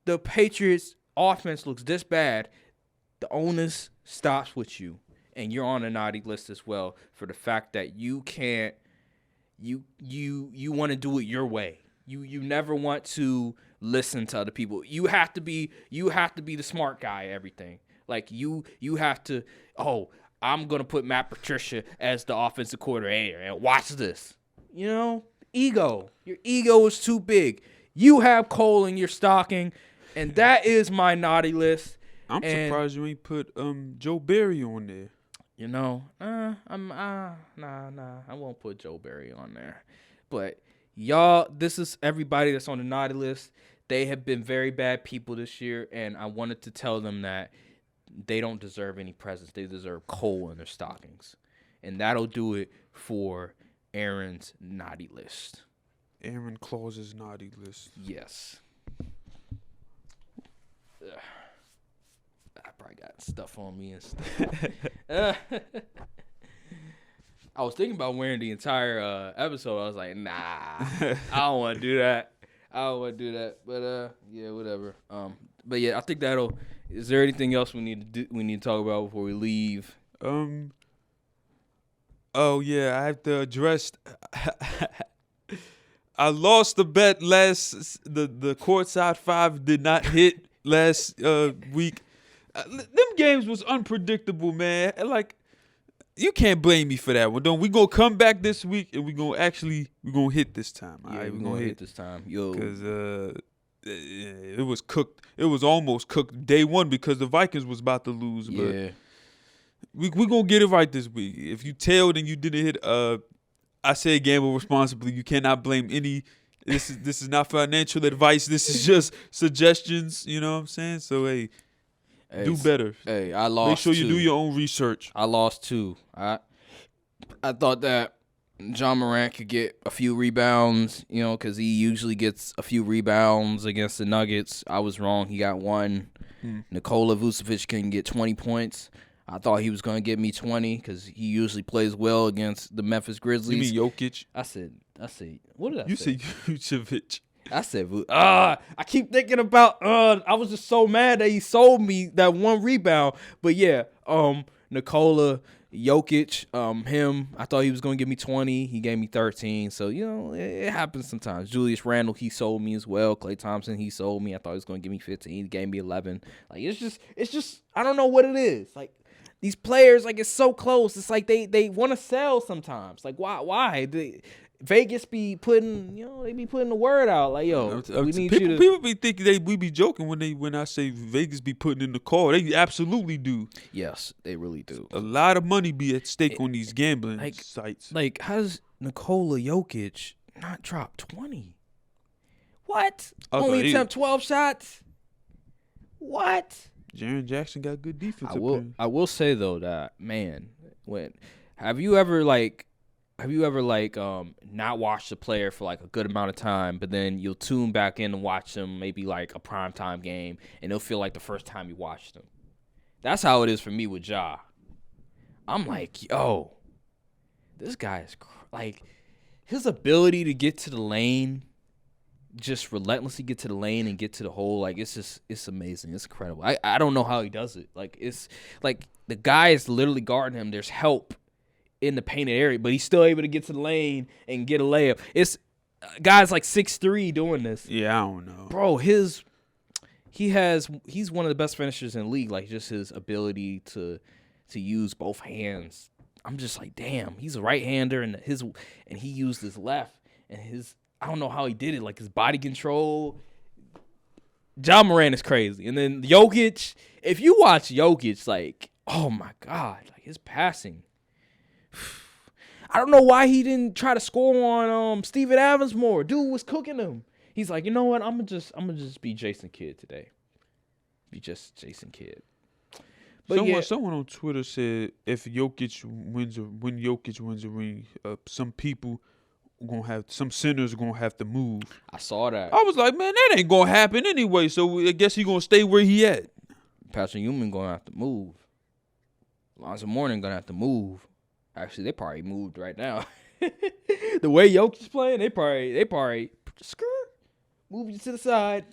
the Patriots offense looks this bad, the onus stops with you. And you're on a naughty list as well for the fact that you can't you want to do it your way. You never want to listen to other people. You have to be the smart guy at everything. Like you have to, I'm gonna put Matt Patricia as the offensive coordinator and watch this. Ego. Your ego is too big. You have coal in your stocking, and that is my naughty list. I'm surprised you ain't put Joe Barry on there. I won't put Joe Barry on there. But y'all, this is everybody that's on the naughty list. They have been very bad people this year, and I wanted to tell them that they don't deserve any presents. They deserve coal in their stockings. And that'll do it for Aaron's naughty list. Aaron Claus's naughty list. Yes. I probably got stuff on me and stuff. I was thinking about wearing the entire episode. I was like, nah, I don't want to do that. But yeah, whatever. But yeah, I think that'll. Is there anything else we need to talk about before we leave? Oh yeah, I have to address. I lost the bet the Courtside 5 did not hit last week. Them games was unpredictable, man. Like, you can't blame me for that one. Don't we gonna come back this week and we gonna hit this time? Yeah, all right, we're gonna hit this time, yo. Because it was cooked. It was almost cooked day one because the Vikings was about to lose. Yeah, but we gonna get it right this week. If you tailed and you didn't hit, I say gamble responsibly. You cannot blame any. This is not financial advice. This is just suggestions. You know what I'm saying? So hey, do better. Hey, I lost. Make sure you 2. do your own research. I lost 2. I thought that John Morant could get a few rebounds, because he usually gets a few rebounds against the Nuggets. I was wrong. He got 1. Nikola Vucevic can get 20 points. I thought he was going to get me 20 because he usually plays well against the Memphis Grizzlies. You mean Jokic? I said, what did I say? You said Vucevic. I said, I keep thinking about, I was just so mad that he sold me that 1 rebound. But yeah, Nikola, Jokic, him, I thought he was going to give me 20. He gave me 13. So, it happens sometimes. Julius Randle, he sold me as well. Klay Thompson, he sold me. I thought he was going to give me 15. He gave me 11. Like, it's just, I don't know what it is. Like, these players, like, it's so close. It's like they want to sell sometimes. Like, why? Vegas be putting, they be putting the word out. Like, yo, we need you to. People be thinking we be joking when I say Vegas be putting in the call. They absolutely do. Yes, they really do. A lot of money be at stake on these gambling sites. Like, how does Nikola Jokic not drop 20? What? Only attempt 12 shots? What? Jaren Jackson got good defense. I will say though that, man, have you ever not watched a player for like a good amount of time, but then you'll tune back in and watch them maybe like a primetime game, and it'll feel like the first time you watched them. That's how it is for me with Ja. I'm like, yo, this guy is like, his ability to get to the lane, just relentlessly get to the lane and get to the hole, like, it's amazing. It's incredible. I don't know how he does it. Like, it's like the guy is literally guarding him. There's help in the painted area, but he's still able to get to the lane and get a layup. It's guys like 6'3" doing this. Yeah, I don't know, bro. He's one of the best finishers in the league. Like, just his ability to use both hands. I'm just like, damn. He's a right-hander, and he used his left, and I don't know how he did it. Like, his body control. John Morant is crazy, and then Jokic. If you watch Jokic, like, oh my God, like his passing. I don't know why he didn't try to score on Steven Adams more. Dude was cooking him. He's like, you know what? I'm gonna just be Jason Kidd today. Be just Jason Kidd. But someone on Twitter said if Jokic wins a ring, some sinners gonna have to move. I saw that. I was like, man, that ain't gonna happen anyway. So I guess he gonna stay where he at. Patrick Ewing gonna have to move. Lonzo Mourning gonna have to move. Actually, they probably moved right now. The way Jokic's playing, they probably move you to the side,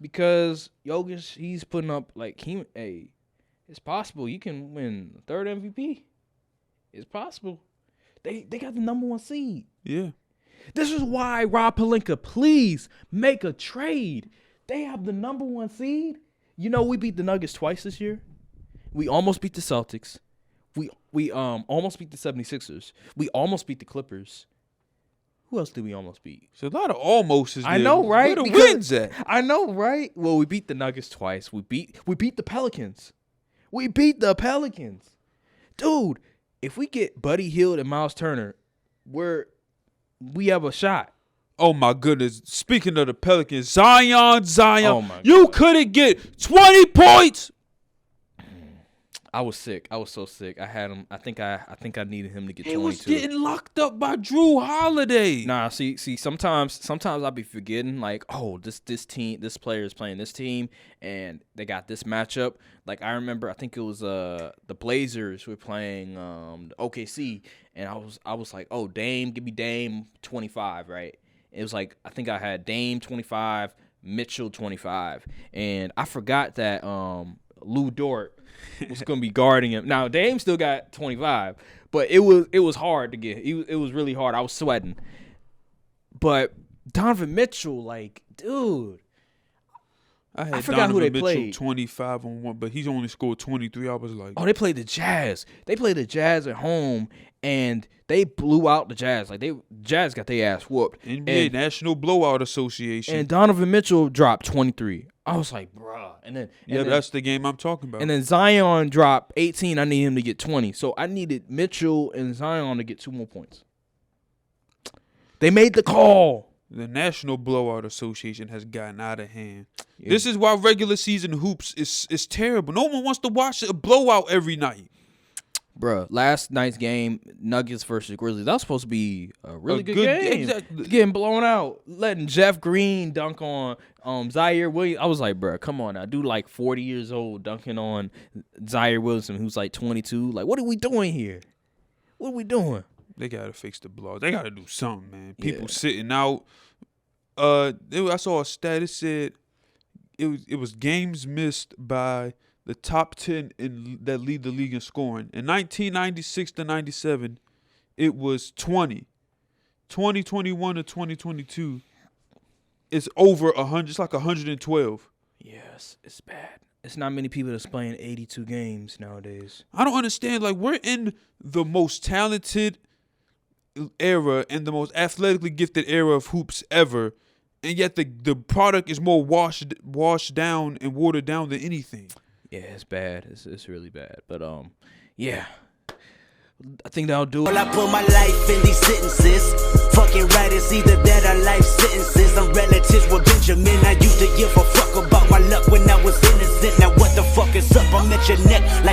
because Jokic, he's putting up like it's possible you can win the 3rd MVP. It's possible. They got the number 1 seed. Yeah. This is why, Rob Pelinka, please make a trade. They have the number 1 seed. We beat the Nuggets twice this year. We almost beat the Celtics. We almost beat the 76ers. We almost beat the Clippers. Who else did we almost beat? So a lot of almosts. I know, right? Where the wins at? I know, right? Well, we beat the Nuggets twice. We beat the Pelicans. We beat the Pelicans. Dude, if we get Buddy Hield and Miles Turner, we have a shot. Oh my goodness. Speaking of the Pelicans, Zion. Oh my you couldn't get 20 points. I was sick. I was so sick. I had him. I think I needed him to get He 22. was getting locked up by Drew Holiday. Nah, see. Sometimes I be forgetting like, oh, this player is playing this team, and they got this matchup. Like I remember, I think it was the Blazers were playing the OKC, and I was like, oh, Dame, give me Dame 25, right? It was like I think I had Dame 25, Mitchell 25, and I forgot that Lou Dort was gonna be guarding him. Now Dame still got 25, but it was hard to get. It was really hard. I was sweating. But Donovan Mitchell, like, dude, I had forgot Donovan who they Mitchell played. 25 on one, but he's only scored 23. I was like, oh, they played the Jazz. They played the Jazz at home, and they blew out the Jazz. Like Jazz got their ass whooped. NBA National Blowout Association. And Donovan Mitchell dropped 23. I was like, bruh. And then that's the game I'm talking about. And then Zion dropped 18. I need him to get 20. So I needed Mitchell and Zion to get 2 more points. They made the call. The National Blowout Association has gotten out of hand. Yeah. This is why regular season hoops is terrible. No one wants to watch a blowout every night. Bruh, last night's game, Nuggets versus Grizzlies, that was supposed to be a really good game. Exactly. Getting blown out, letting Jeff Green dunk on Zaire Williams. I was like, bruh, come on now. Dude like 40 years old dunking on Zaire Williams, who's like 22. Like, what are we doing here? What are we doing? They got to fix the blowout. They got to do something, man. People Yeah. sitting out. I saw a stat. It said it was games missed by the top 10 that lead the league in scoring. In 1996 to 97, it was 20. 2021 to 2022, it's over 100. It's like 112. Yes, it's bad. It's not many people that's playing 82 games nowadays. I don't understand. Like, we're in the most talented era and the most athletically gifted era of hoops ever, and yet the product is more washed down and watered down than anything. Yeah, it's bad. It's really bad. But yeah. I think that'll do it. Well, I put my life in these sentences. Fucking right, it's either that or life sentences. I'm relatives with Benjamin. I used to give a fuck about my luck when I was innocent. Now what the fuck is up? I'm at your neck like